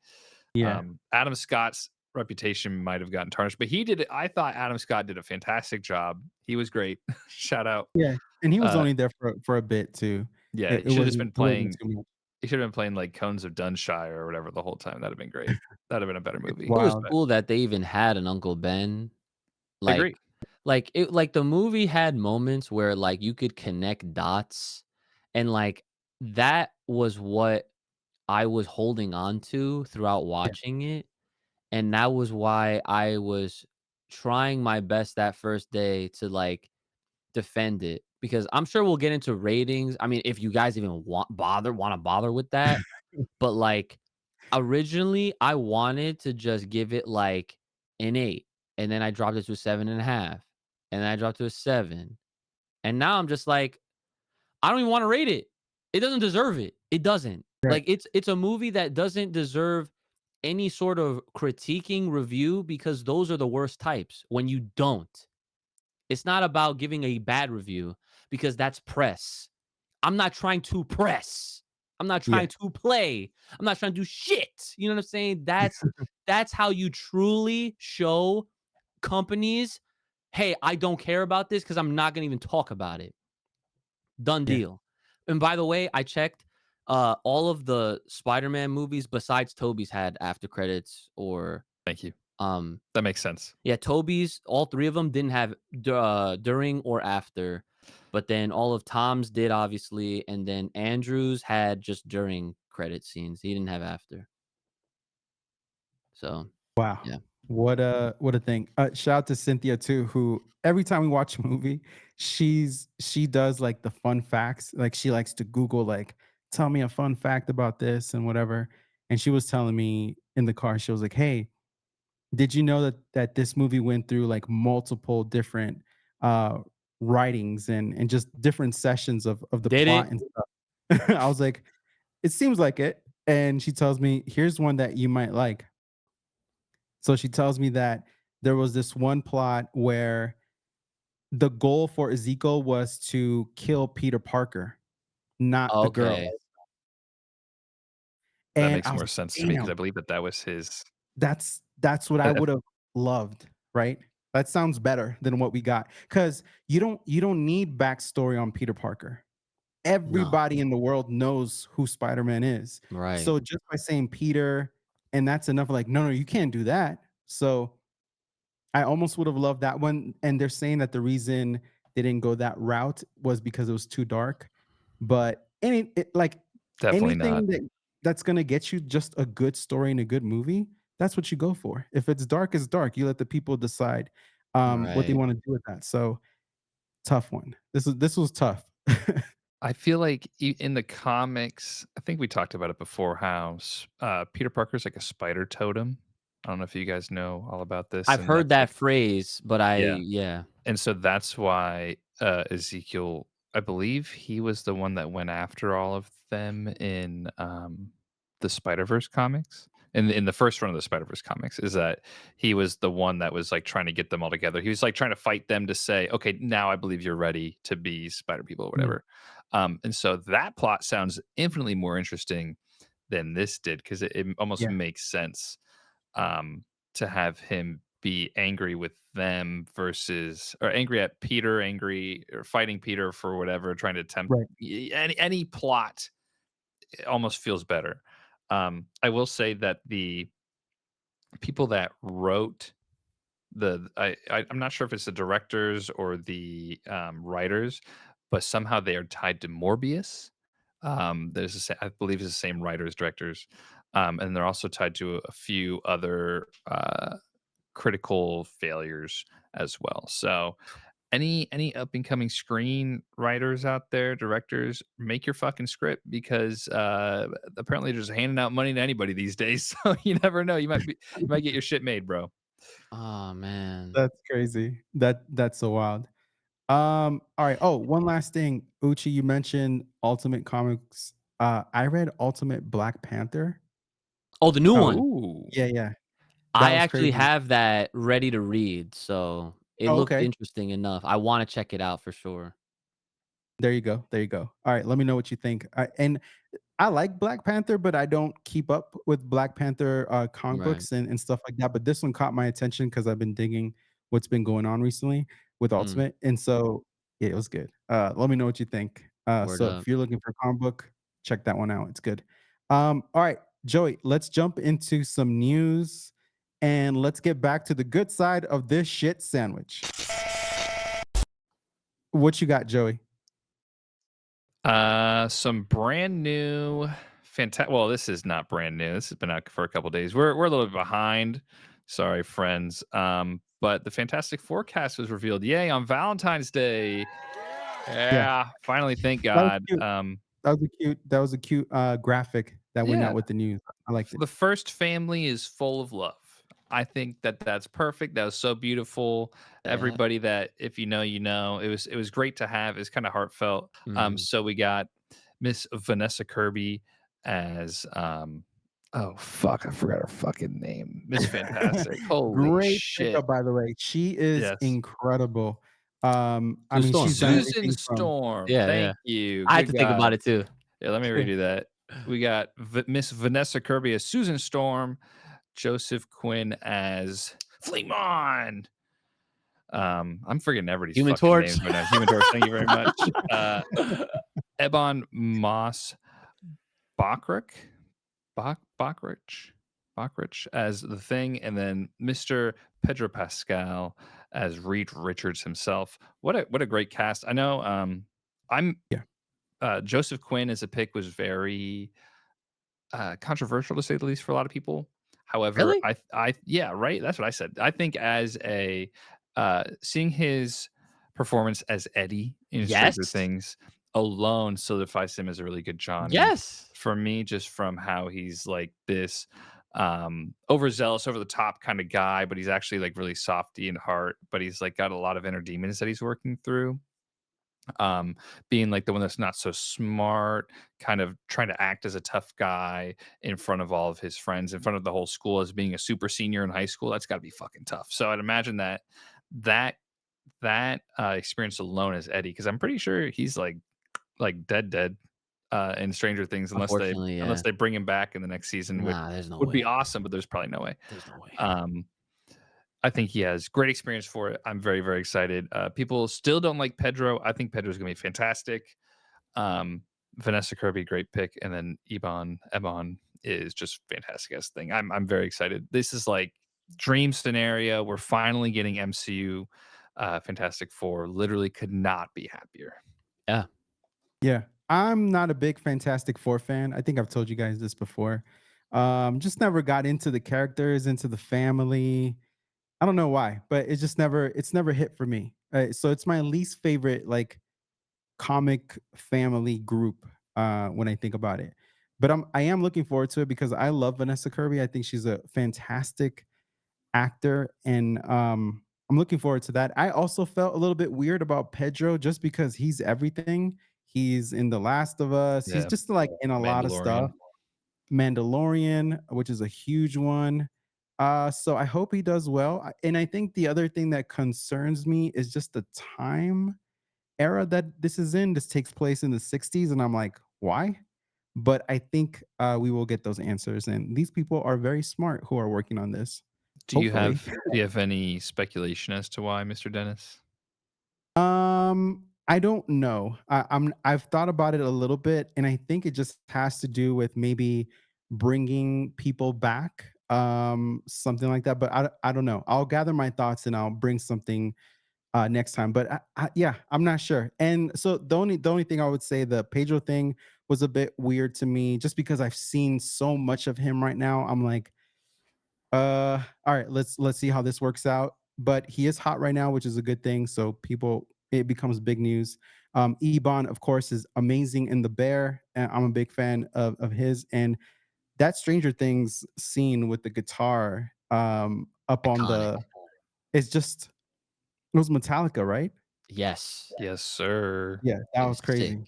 Yeah. Adam Scott's reputation might have gotten tarnished, but he did it. I thought Adam Scott did a fantastic job. He was great. Shout out. Yeah. And he was Uh, only there for a bit too. yeah, It he should have just been wasn't playing. too much. He should have been playing like Cones of Dunshire or whatever the whole time. That'd have been great. That'd have been a better It's movie. It was wild. But cool that they even had an Uncle Ben. Like agree. the movie had moments where, like, you could connect dots, and, like, that was what I was holding on to throughout Yeah. watching it, and that was why I was trying my best that first day to, like, defend it, because I'm sure we'll get into ratings. I mean, if you guys even wanna bother with that, but, like, originally, I wanted to just give it, like, an 8, and then I dropped it to a 7.5, and then I dropped to a 7, and now I'm just like, I don't even wanna rate it. It doesn't deserve it. It doesn't. Right. Like, it's a movie that doesn't deserve any sort of critiquing review, because those are the worst types, when you don't. It's not about giving a bad review, because that's press. I'm not trying to press. I'm not Yeah. trying to play. I'm not trying to do shit. You know what I'm saying? That's how you truly show companies, "Hey, I don't care about this because I'm not gonna even talk about it. Done Yeah. deal." And by the way, I checked, all of the Spider-Man movies besides Tobey's had after credits or, Thank you. um That makes sense. yeah, Tobey's, all 3 of them didn't have during or after, but then all of Tom's did, obviously, and then Andrew's had just during credit scenes. He didn't have after. So, Wow. yeah. What a thing. Shout out to Cynthia too, who every time we watch a movie, she does like the fun facts. Like she likes to Google like tell me a fun fact about this and whatever. And she was telling me in the car, she was like, "Hey, did you know that this movie went through like multiple different uh writings and just different sessions of the Did plot it? and stuff?" I was like, "It seems like it." And she tells me, "Here's one that you might like." So she tells me that there was this one plot where the goal for Ezekiel was to kill Peter Parker, not the girl. Okay. That And makes I was more like, sense to me because damn, I believe that that was his. that's what I would have loved, right? That sounds better than what we got. Because you don't need backstory on Peter Parker. No. Everybody in the world knows who Spider-Man is. Right. So just by saying Peter, and that's enough, like, no, you can't do that. So I almost would have loved that one, and they're saying that the reason they didn't go that route was because it was too dark. But Definitely not. anything that's gonna get you just a good story and a good movie, that's what you go for. If it's dark, it's dark. You let the people decide what they Right. want to do with that. So tough one. This was tough. I feel like in the comics, I think we talked about it before. How Peter Parker's like a spider totem. I don't know if you guys know all about this, I've and heard that's that like phrase, but yeah. yeah. And so that's why, Ezekiel, I believe he was the one that went after all of them in, the Spider-Verse comics. In the first run of the Spider-Verse comics, is that he was the one that was, like, trying to get them all together. He was, like, trying to fight them to say, "Okay, now I believe you're ready to be Spider People," or Mm, whatever. And so that plot sounds infinitely more interesting than this did because it almost yeah, makes sense, um, to have him be angry with them versus or angry at Peter, angry or fighting Peter for whatever, trying to attempt right. any plot almost feels better. I will say that the people that wrote I'm not sure if it's the directors or the writers, but somehow they are tied to Morbius. I believe it's the same writers, directors, and they're also tied to a few other critical failures as well. So any up and coming screenwriters out there, directors, make your fucking script because apparently they're just handing out money to anybody these days. So you never know. You might get your shit made, bro. Oh, man. That's crazy. That's so wild. All right. Oh, one last thing. Uchi, you mentioned Ultimate Comics. I read Ultimate Black Panther. Oh, the new one. Ooh. Yeah. That I was actually crazy. have that ready to read, so it Oh, looked okay. interesting enough. I wanna check it out for sure. There you go. There you go. All right. Let me know what you think. And I like Black Panther, but I don't keep up with Black Panther comic Right. books and stuff like that. But this one caught my attention because I've been digging what's been going on recently with Mm, Ultimate. And so yeah, it was good. Let me know what you think. word So up. if you're looking for a comic book, check that one out. It's good. All right, Joey, let's jump into some news and let's get back to the good side of this shit sandwich. What you got, Joey? Some brand new fantastic. Well, this is not brand new. This has been out for a couple days. We're a little bit behind. Sorry, friends. But the Fantastic Forecast was revealed. Yay, on Valentine's Day. Yeah, Yeah, finally, thank that was God. cute. That was a cute graphic that went Yeah, out with the news. I liked it. the first family is full of love. I think that that's perfect. That was so beautiful. Yeah. Everybody that if you know, you know. It was great to have. It's kind of heartfelt. Mhm. So we got Miss Vanessa Kirby as oh fuck, I forgot her fucking name. Miss Fantastic. Holy Great shit. pickup, by the way. She is Yes. incredible. I Sue mean, she's Storm, done right? Susan everything from Storm. Yeah, yeah. Thank you. I had Good to think about God. it too. Yeah, let me redo that. We got Miss Vanessa Kirby as Susan Storm, Joseph Quinn as Fleamon. I'm forgetting everybody's Human fucking Torch. names right now. Human Torch, thank you very much. Ebon Moss Bachrach, Bachrach as the Thing, and then Mr. Pedro Pascal as Reed Richards himself. What a great cast! I know. I'm Yeah. Joseph Quinn as a pick was very controversial to say the least for a lot of people. However, Really? yeah, right. That's what I said. I think as a seeing his performance as Eddie in Stranger Yes. Things alone solidifies him as a really good Johnny. Yes. For me, just from how he's like this overzealous, over the top kind of guy, but he's actually like really softy in heart, but he's like got a lot of inner demons that he's working through, um being like the one that's not so smart, kind of trying to act as a tough guy in front of all of his friends, in front of the whole school, as being a super senior in high school. That's got to be fucking tough. So I'd imagine that experience alone as Eddie, because I'm pretty sure he's like dead in Stranger Things, Unfortunately, unless yeah. they bring him back in the next season, which Nah, there's no would be way. awesome, but there's probably no way. There's no way. um I think he has great experience for it. I'm very, very excited. People still don't like Pedro. I think Pedro's gonna be fantastic. Um, Vanessa Kirby, great pick, and then Ebon is just fantastic as thing. I'm very excited. This is like dream scenario. We're finally getting MCU. Fantastic Four. Literally could not be happier. Yeah. Yeah. I'm not a big Fantastic Four fan. I think I've told you guys this before. Just never got into the characters, into the family. I don't know why, but it's never hit for me. So it's my least favorite like comic family group when I think about it. But I am looking forward to it because I love Vanessa Kirby. I think she's a fantastic actor, and I'm looking forward to that. I also felt a little bit weird about Pedro just because he's everything. He's in The Last of Us. He's Yeah, just like in a lot of stuff. Mandalorian. Mandalorian, which is a huge one. So I hope he does well. And I think the other thing that concerns me is just the time era that this is in. This takes place in the 60s, and I'm like, why? But I think we will get those answers. And these people are very smart who are working on this. Hopefully. Do you have any speculation as to why, Mr. Dennis? I don't know. I've thought about it a little bit, and I think it just has to do with maybe bringing people back, something like that. But I don't know. I'll gather my thoughts and I'll bring something next time. But yeah, I'm not sure. And so the only thing I would say, the Pedro thing was a bit weird to me, just because I've seen so much of him right now. I'm like, all right, let's see how this works out. But he is hot right now, which is a good thing. So people, it becomes big news. Ebon, of course, is amazing in The Bear, and I'm a big fan of his. And that Stranger Things scene with the guitar up on Iconic. the, it's just, it was Metallica, right? Yes. Yes, sir. Yeah, that It was was sick. crazy.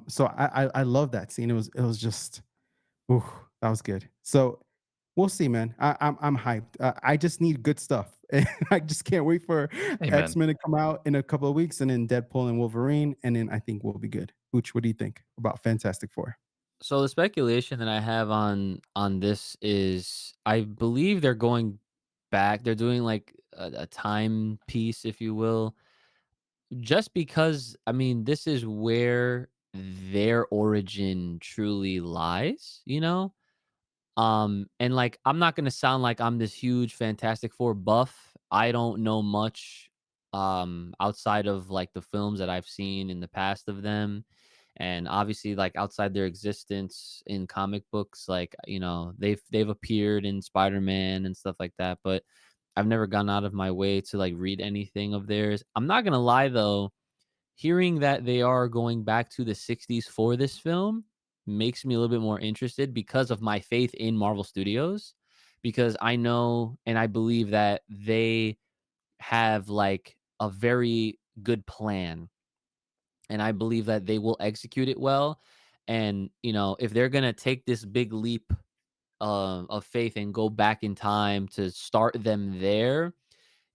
So I love that scene. It was just, ooh, that was good. So we'll see, man. I'm hyped. I just need good stuff. I just can't wait for Amen. X-Men to come out in a couple of weeks, and then Deadpool and Wolverine, and then I think we'll be good. Uch, what do you think about Fantastic Four? So the speculation that I have on this is I believe they're going back. They're doing like a time piece, if you will, just because I mean this is where their origin truly lies, you know? And like I'm not gonna sound like I'm this huge Fantastic Four buff. I don't know much outside of like the films that I've seen in the past of them. And obviously like outside their existence in comic books, like they've appeared in Spider-Man and stuff like that, but I've never gone out of my way to like read anything of theirs. I'm not gonna lie though, hearing that they are going back to the 60s for this film makes me a little bit more interested because of my faith in Marvel Studios, because I know and I believe that they have like a very good plan, and I believe that they will execute it well. And if they're going to take this big leap of faith and go back in time to start them there,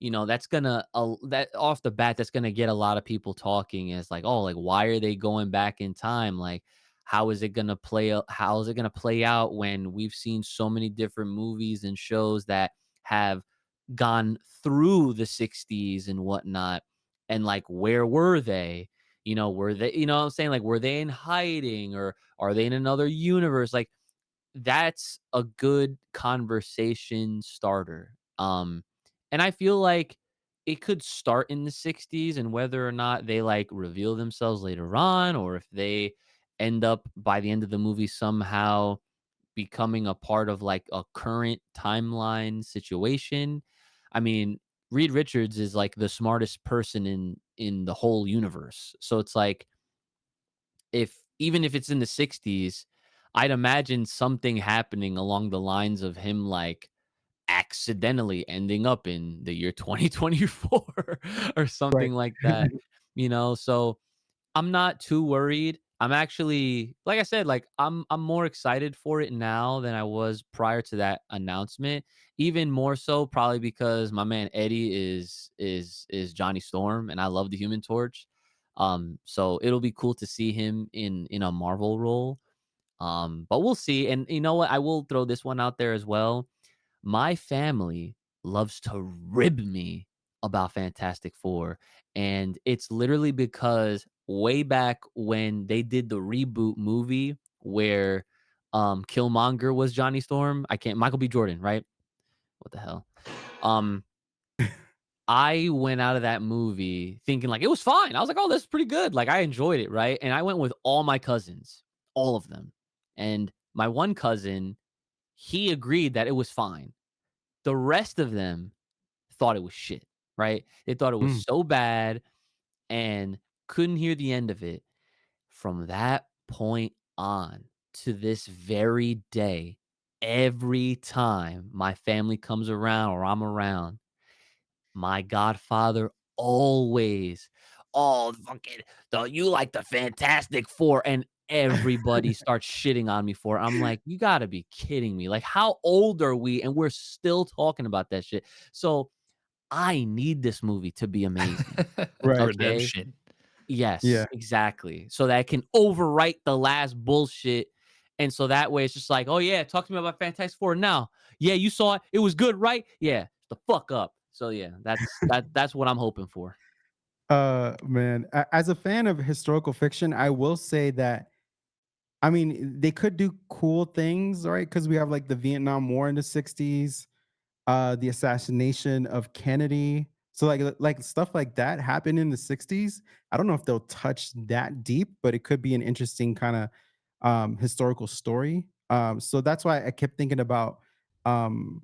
that's gonna that off the bat, that's gonna get a lot of people talking as like, oh, like why are they going back in time? Like, how is it gonna play out? How is it gonna play out when we've seen so many different movies and shows that have gone through the 60s and whatnot? And like, where were they? Were they, what I'm saying? Like, were they in hiding or are they in another universe? Like, that's a good conversation starter. And I feel like it could start in the 60s, and whether or not they like reveal themselves later on, or if they end up by the end of the movie somehow becoming a part of like a current timeline situation. I mean, Reed Richards is like the smartest person in the whole universe. So it's like, if even if it's in the 60s, I'd imagine something happening along the lines of him like accidentally ending up in the year 2024 or Right. something like that. So I'm not too worried. I'm actually, like I said, like I'm more excited for it now than I was prior to that announcement. Even more so, probably because my man Eddie is Johnny Storm, and I love the Human Torch. So it'll be cool to see him in a Marvel role. But we'll see. And you know what? I will throw this one out there as well. My family loves to rib me about Fantastic Four, and it's literally because way back when they did the reboot movie where Killmonger was Johnny Storm, I can't Michael B. Jordan, right? What the hell? Um I went out of that movie thinking like it was fine. I was like, "Oh, this is pretty good." Like I enjoyed it, right? And I went with all my cousins, all of them. And my one cousin, he agreed that it was fine. The rest of them thought it was shit, right? They thought it was Mm. so bad and couldn't hear the end of it. From that point on to this very day, every time my family comes around or I'm around, my godfather always, "Oh, fucking you like the Fantastic Four," and everybody starts shitting on me for it. I'm like, "You gotta be kidding me. Like, how old are we and we're still talking about that shit?" So, I need this movie to be amazing, Right. okay? Redemption. Yes, Yeah. exactly. So that I can overwrite the last bullshit, and so that way it's just like, "Oh, yeah, talk to me about Fantastic Four now. Yeah, you saw it. It was good, right? Yeah, the fuck up." So, yeah, that's what I'm hoping for. Man, as a fan of historical fiction, I will say that I mean, they could do cool things, right? Because we have like the Vietnam War in the 60s, the assassination of Kennedy. So like stuff like that happened in the 60s. I don't know if they'll touch that deep, but it could be an interesting kind of historical story. So that's why I kept thinking about um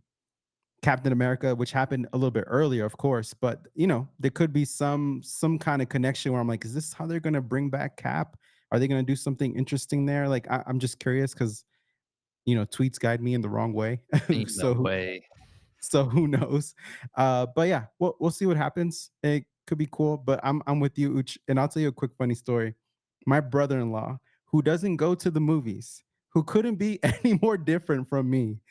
Captain America, which happened a little bit earlier, of course, but there could be some kind of connection where I'm like, is this how they're gonna bring back Cap? Are they gonna do something interesting there? Like, I'm just curious because tweets guide me in the wrong way. Ain't no so way. so who knows? But yeah, we'll see what happens. It could be cool, but I'm with you, Uch, and I'll tell you a quick funny story. My brother-in-law, who doesn't go to the movies, who couldn't be any more different from me.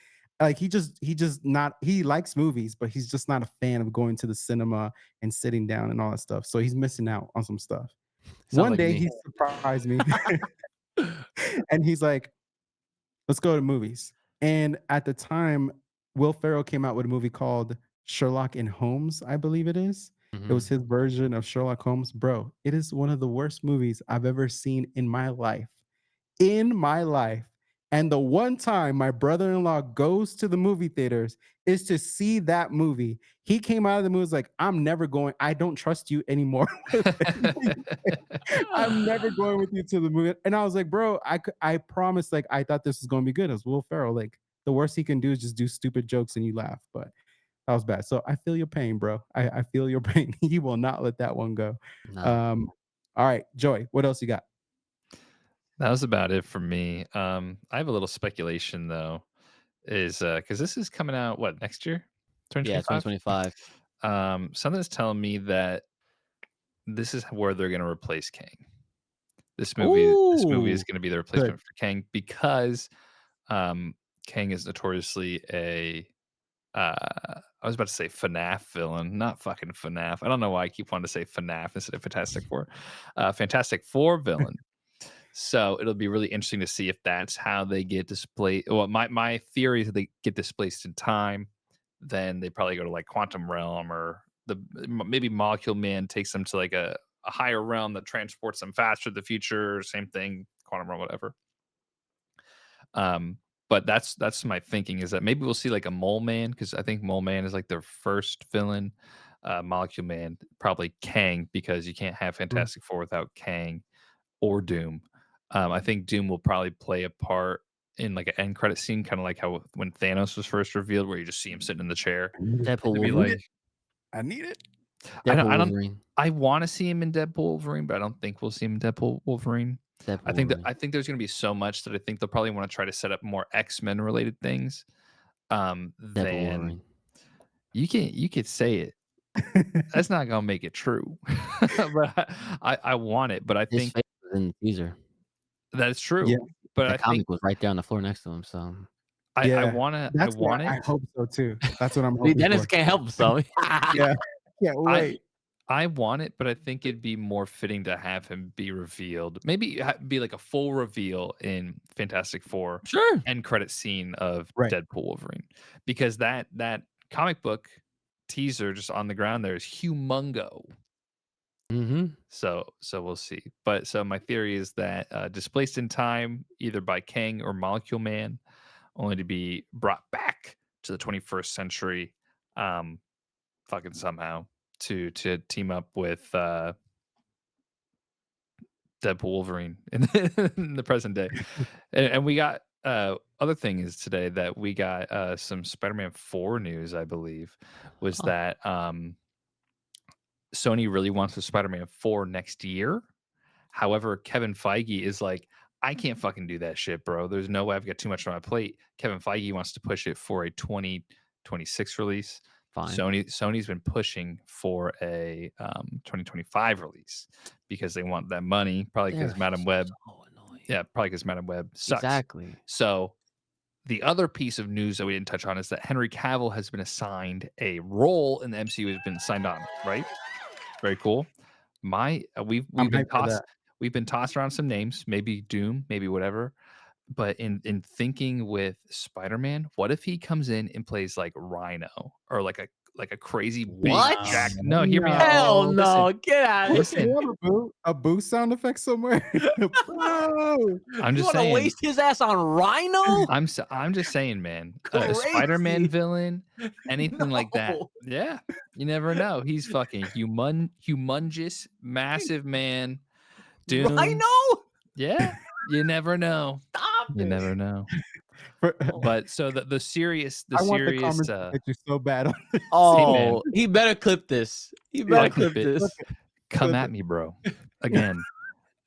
Like he just not he likes movies, but he's just not a fan of going to the cinema and sitting down and all that stuff. So he's missing out on some stuff. Sounds One like day me. he surprised me and he's like, let's go to movies. And at the time, Will Ferrell came out with a movie called Sherlock and Holmes, I believe it is. It was Mhm. his version of Sherlock Holmes. Bro, it is one of the worst movies I've ever seen in my life. In my life. And the one time my brother-in-law goes to the movie theaters is to see that movie. He came out of the movie was like, I'm never going. I don't trust you anymore. I'm never going with you to the movie. And I was like, bro, I promise, like, I thought this was gonna be good. It was Will Ferrell. Like, the worst he can do is just do stupid jokes and you laugh. But that was bad. So I feel your pain, bro. I feel your pain. He will not let that one go. No. Um, all right, Joy, what else you got? That was about it for me. I have a little speculation though, is because this is coming out what next year, Yeah, 2025. 2025. Something's telling me that this is where they're going to replace Kang. This movie is Ooh. going to be the Good. replacement for Kang because um, Kang is notoriously a I was about to say FNAF villain, not fucking FNAF. I don't know why I keep wanting to say FNAF instead of Fantastic Four. Fantastic Four villain. So it'll be really interesting to see if that's how they get displaced. Well, my theory is that they get displaced in time, then they probably go to like Quantum Realm or maybe Molecule Man takes them to like a a higher realm that transports them faster to the future. Same thing, quantum realm, whatever. But that's my thinking is that maybe we'll see like a Mole Man because I think Mole Man is like their first villain. Molecule Man, probably Kang because you can't have Mm. Fantastic Four without Kang or Doom. I think Doom will probably play a part in like an end credit scene, kind of like how when Thanos was first revealed, where you just see him sitting in the chair. Deadpool To be Need like, Wolverine. it. I need it. I don't, Deadpool I don't, Wolverine. I want to see him in Deadpool Wolverine, but I don't think we'll see him in Deadpool Wolverine. Deadpool I Wolverine. think there's going to be so much that I think they'll probably want to try to set up more X-Men related things. Deadpool Than Wolverine. you could say it. That's not gonna make it true. But I want it, but I His think face was in the teaser. that's Yeah, true. But I That think comic was right there on the floor next to him. So yeah. I That's what want I it. hope so too. That's what I'm see, hoping Dennis for. can't help himself. Yeah, can't I wait. I want it, but I think it'd be more fitting to have him be revealed. Maybe be like a full reveal in Fantastic Four Sure. end credit scene of Right. Deadpool Wolverine, because that comic book teaser just on the ground there is humongo. Mm-hmm. So we'll see. But so my theory is that displaced in time, either by Kang or Molecule Man, only to be brought back to the 21st century, fucking somehow to team up with Deadpool Wolverine in the present day. And we got other thing is today that we got some Spider-Man 4 news, I believe, was Oh. that Sony really wants a Spider-Man 4 next year. However, Kevin Feige is like, I can't fucking do that shit, bro. There's no way. I've got too much on my plate. Kevin Feige wants to push it for a 2026 release. Fine. Sony's been pushing for a 2025 release because they want that money. Probably because They're Madam Web, so annoying. yeah, probably because Madam Web sucks. Exactly. So the other piece of news that we didn't touch on is that Henry Cavill has been assigned a role in the MCU. Has been signed on, right? Very cool. My I'm hyped for that. we've been tossed around some names, maybe Doom, maybe whatever. But in thinking with Spider-Man, what if he comes in and plays like Rhino or like a crazy big What? jack? No, hear me out. Hell No. no. Get out of Do Listen, you have a boo sound effect somewhere? Boo! I'm You just want to saying. waste his ass on Rhino? I'm just saying, man. A Crazy. Spider-Man villain, anything like that. No. Yeah, you never know. He's fucking humongous, massive man. Doom. Rhino? Yeah, you never know. Stop You it. never know. For- But so the serious I want the comments to get you so bad. man. Oh, he better clip this. He better I'll clip clip it. this. Come Clip at it. me, bro. Again.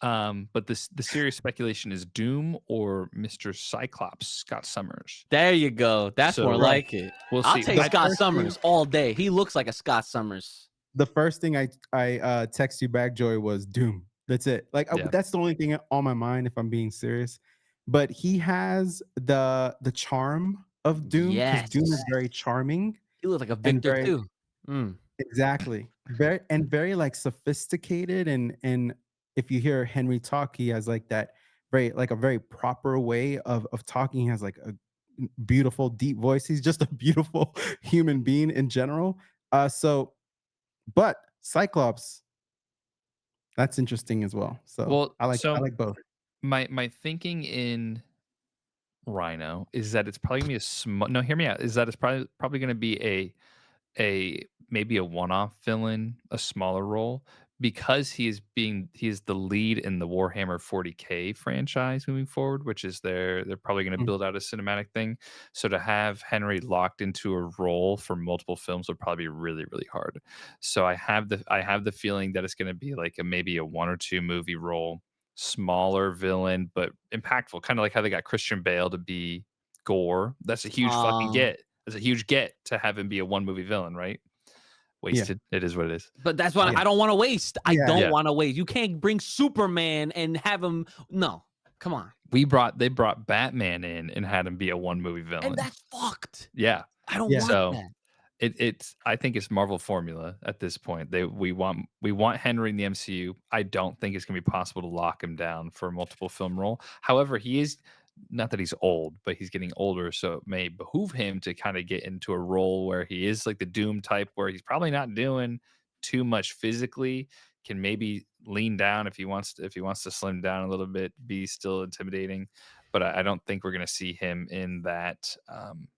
But the serious speculation is Doom or Mr. Cyclops, Scott Summers. There you go. That's So, more right. like it. We'll I'll see. take But Scott first Summers all day. He looks like a Scott Summers. The first thing I text you back, Joy, was Doom. That's it. Like Yeah. that's the only thing on my mind if I'm being serious. But he has the charm of Doom because Doom is Yes. very charming. He looks like a And Victor very- too. Mm. Exactly. Very like sophisticated and if you hear Henry talk, he has like that a very proper way of talking. He has like a beautiful deep voice. He's just a beautiful human being in general. But Cyclops, that's interesting as well. So Well, I so like both. my thinking in Rhino is that it's probably gonna be a small. No, hear me out. Is that it's probably gonna be a maybe a one-off villain, a smaller role, because he is the lead in the Warhammer 40K franchise moving forward, which is they're probably going to Mm. build out a cinematic thing. So to have Henry locked into a role for multiple films would probably be really really hard. So I have the feeling that it's going to be like maybe a one or two movie role, smaller villain but impactful, kind of like how they got Christian Bale to be Gore. That's a huge fucking get. It's a huge get to have him be a one movie villain, right? Wasted. It is what it is. But that's what I don't want to waste. I Yeah. don't Yeah. want to waste. You can't bring Superman and have him. No, come on. They brought Batman in and had him be a one movie villain. And that's fucked. Yeah. I don't Yeah. want So that. it's I think it's Marvel formula at this point. We want Henry in the MCU. I don't think it's gonna be possible to lock him down for a multiple film role. However, he is not that he's old, but he's getting older, so it may behoove him to kind of get into a role where he is like the Doom type, where he's probably not doing too much physically. can maybe lean down if he wants to slim down a little bit, be still intimidating. But I don't think we're gonna see him in that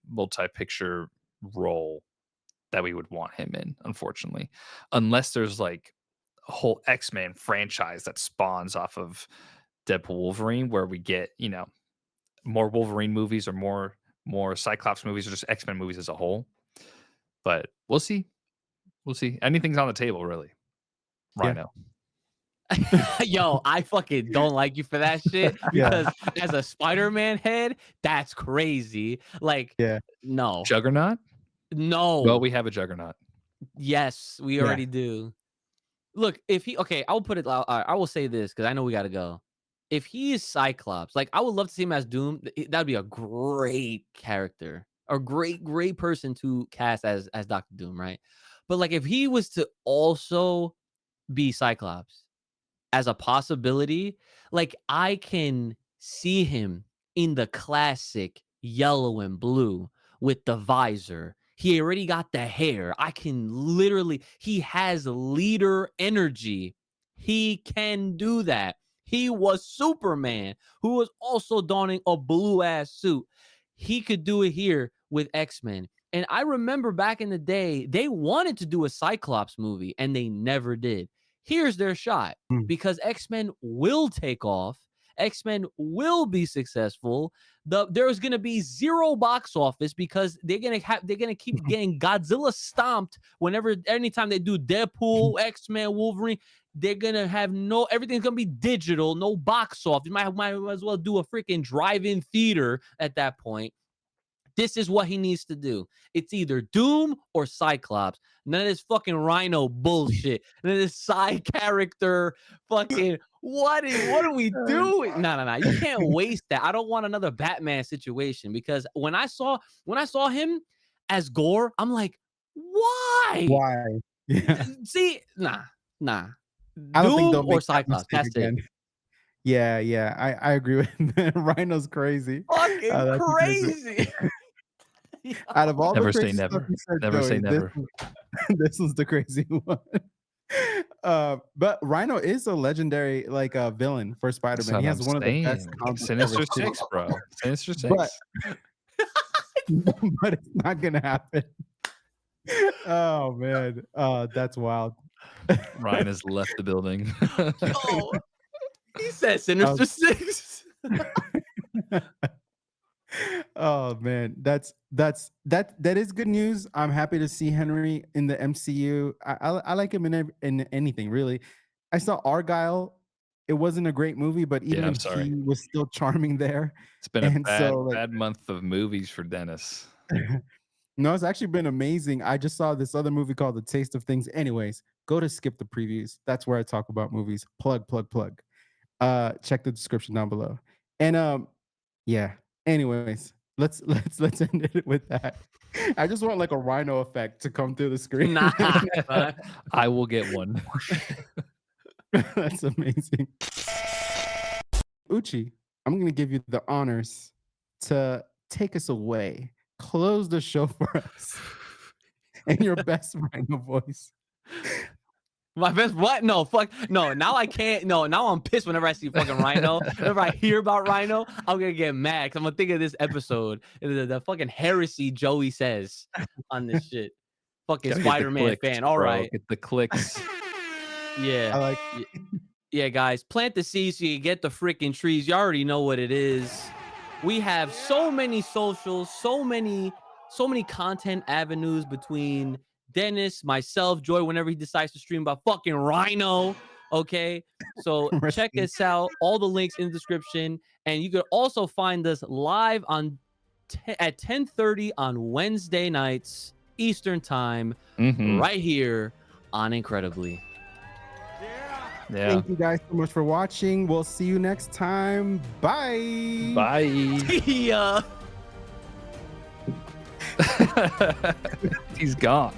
multi-picture role that we would want him in, unfortunately, unless there's like a whole X-Men franchise that spawns off of Deadpool Wolverine, where we get more Wolverine movies or more Cyclops movies or just X-Men movies as a whole. But we'll see. We'll see. Anything's on the table, really. Yeah. Rhino. Yo, I fucking don't like you for that shit Yeah. because as a Spider-Man head, that's crazy. Like, Yeah. no, Juggernaut? no. Well, we have a Juggernaut. Yes, we Yeah. already do. Look, if he okay, I'll put it. I will say this because I know we got to go. If he is Cyclops, like I would love to see him as Doom. That'd be a great character, a great person to cast as Doctor Doom, right? But like if he was to also be Cyclops as a possibility, like I can see him in the classic yellow and blue with the visor. He already got the hair. I can literally, he has leader energy. He can do that. He was Superman, who was also donning a blue ass suit. He could do it here with X-Men. And I remember back in the day, they wanted to do a Cyclops movie and they never did. Here's their shot because X-Men will take off. X-Men will be successful. There's gonna be zero box office because they're gonna keep getting Godzilla stomped anytime they do Deadpool, X-Men, Wolverine. They're gonna have everything's gonna be digital, no box office. You might as well do a freaking drive-in theater at that point. This is what he needs to do. It's either Doom or Cyclops. None of this fucking Rhino bullshit. None of this side character fucking what are we doing? No. You can't waste that. I don't want another Batman situation because when I saw him as Gore, I'm like, why? Why? Yeah. See, nah. I don't think they'll Doom or make that Cyclops. mistake That's again. it. Yeah. I agree with Rhino's crazy. Fucking That's a crazy. Out of all Never the say crazy stuff never. you said, Never say Joey, never. This was the crazy one. But Rhino is a legendary villain for That's Spider-Man. what He I'm has one of the best saying. combos Sinister ever seen. Six, bro. Sinister But Six. but it's not gonna happen. Oh man. That's wild. Ryan has left the building. Oh, he said Sinister Six. Oh man, that is good news. I'm happy to see Henry in the MCU. I like him in anything really. I saw Argyle. It wasn't a great movie, but even I'm sorry. he was still charming there. It's been a And bad, so, like- bad month of movies for Dennis. No, it's actually been amazing. I just saw this other movie called The Taste of Things. Anyways, go to Skip the Previews. That's where I talk about movies. Plug. Check the description down below. And yeah. Anyways, let's end it with that. I just want like a Rhino effect to come through the screen. Nah. I will get one. That's amazing. Uchi, I'm gonna give you the honors to take us away. Close the show for us in your best Rhino voice. My best what? No, fuck. No, now I can't. No, now I'm pissed whenever I see fucking Rhino. Whenever I hear about Rhino, I'm gonna get mad because I'm gonna think of this episode. The fucking heresy Joey says on this shit. Fucking Gotta get the Spider-Man clicks, fan. All bro. right. Get the clicks. Yeah. I like Yeah, guys. Plant the seeds so you get the freaking trees. You already know what it is. We have so many socials, so many content avenues between Dennis, myself, Joy, whenever he decides to stream about fucking Rhino. Okay. So check us out. All the links in the description. And you could also find us live on at 10:30 on Wednesday nights, Eastern time, right here on Incredibly. Yeah. Thank you guys so much for watching. We'll see you next time. Bye. Bye. Yeah. He's gone.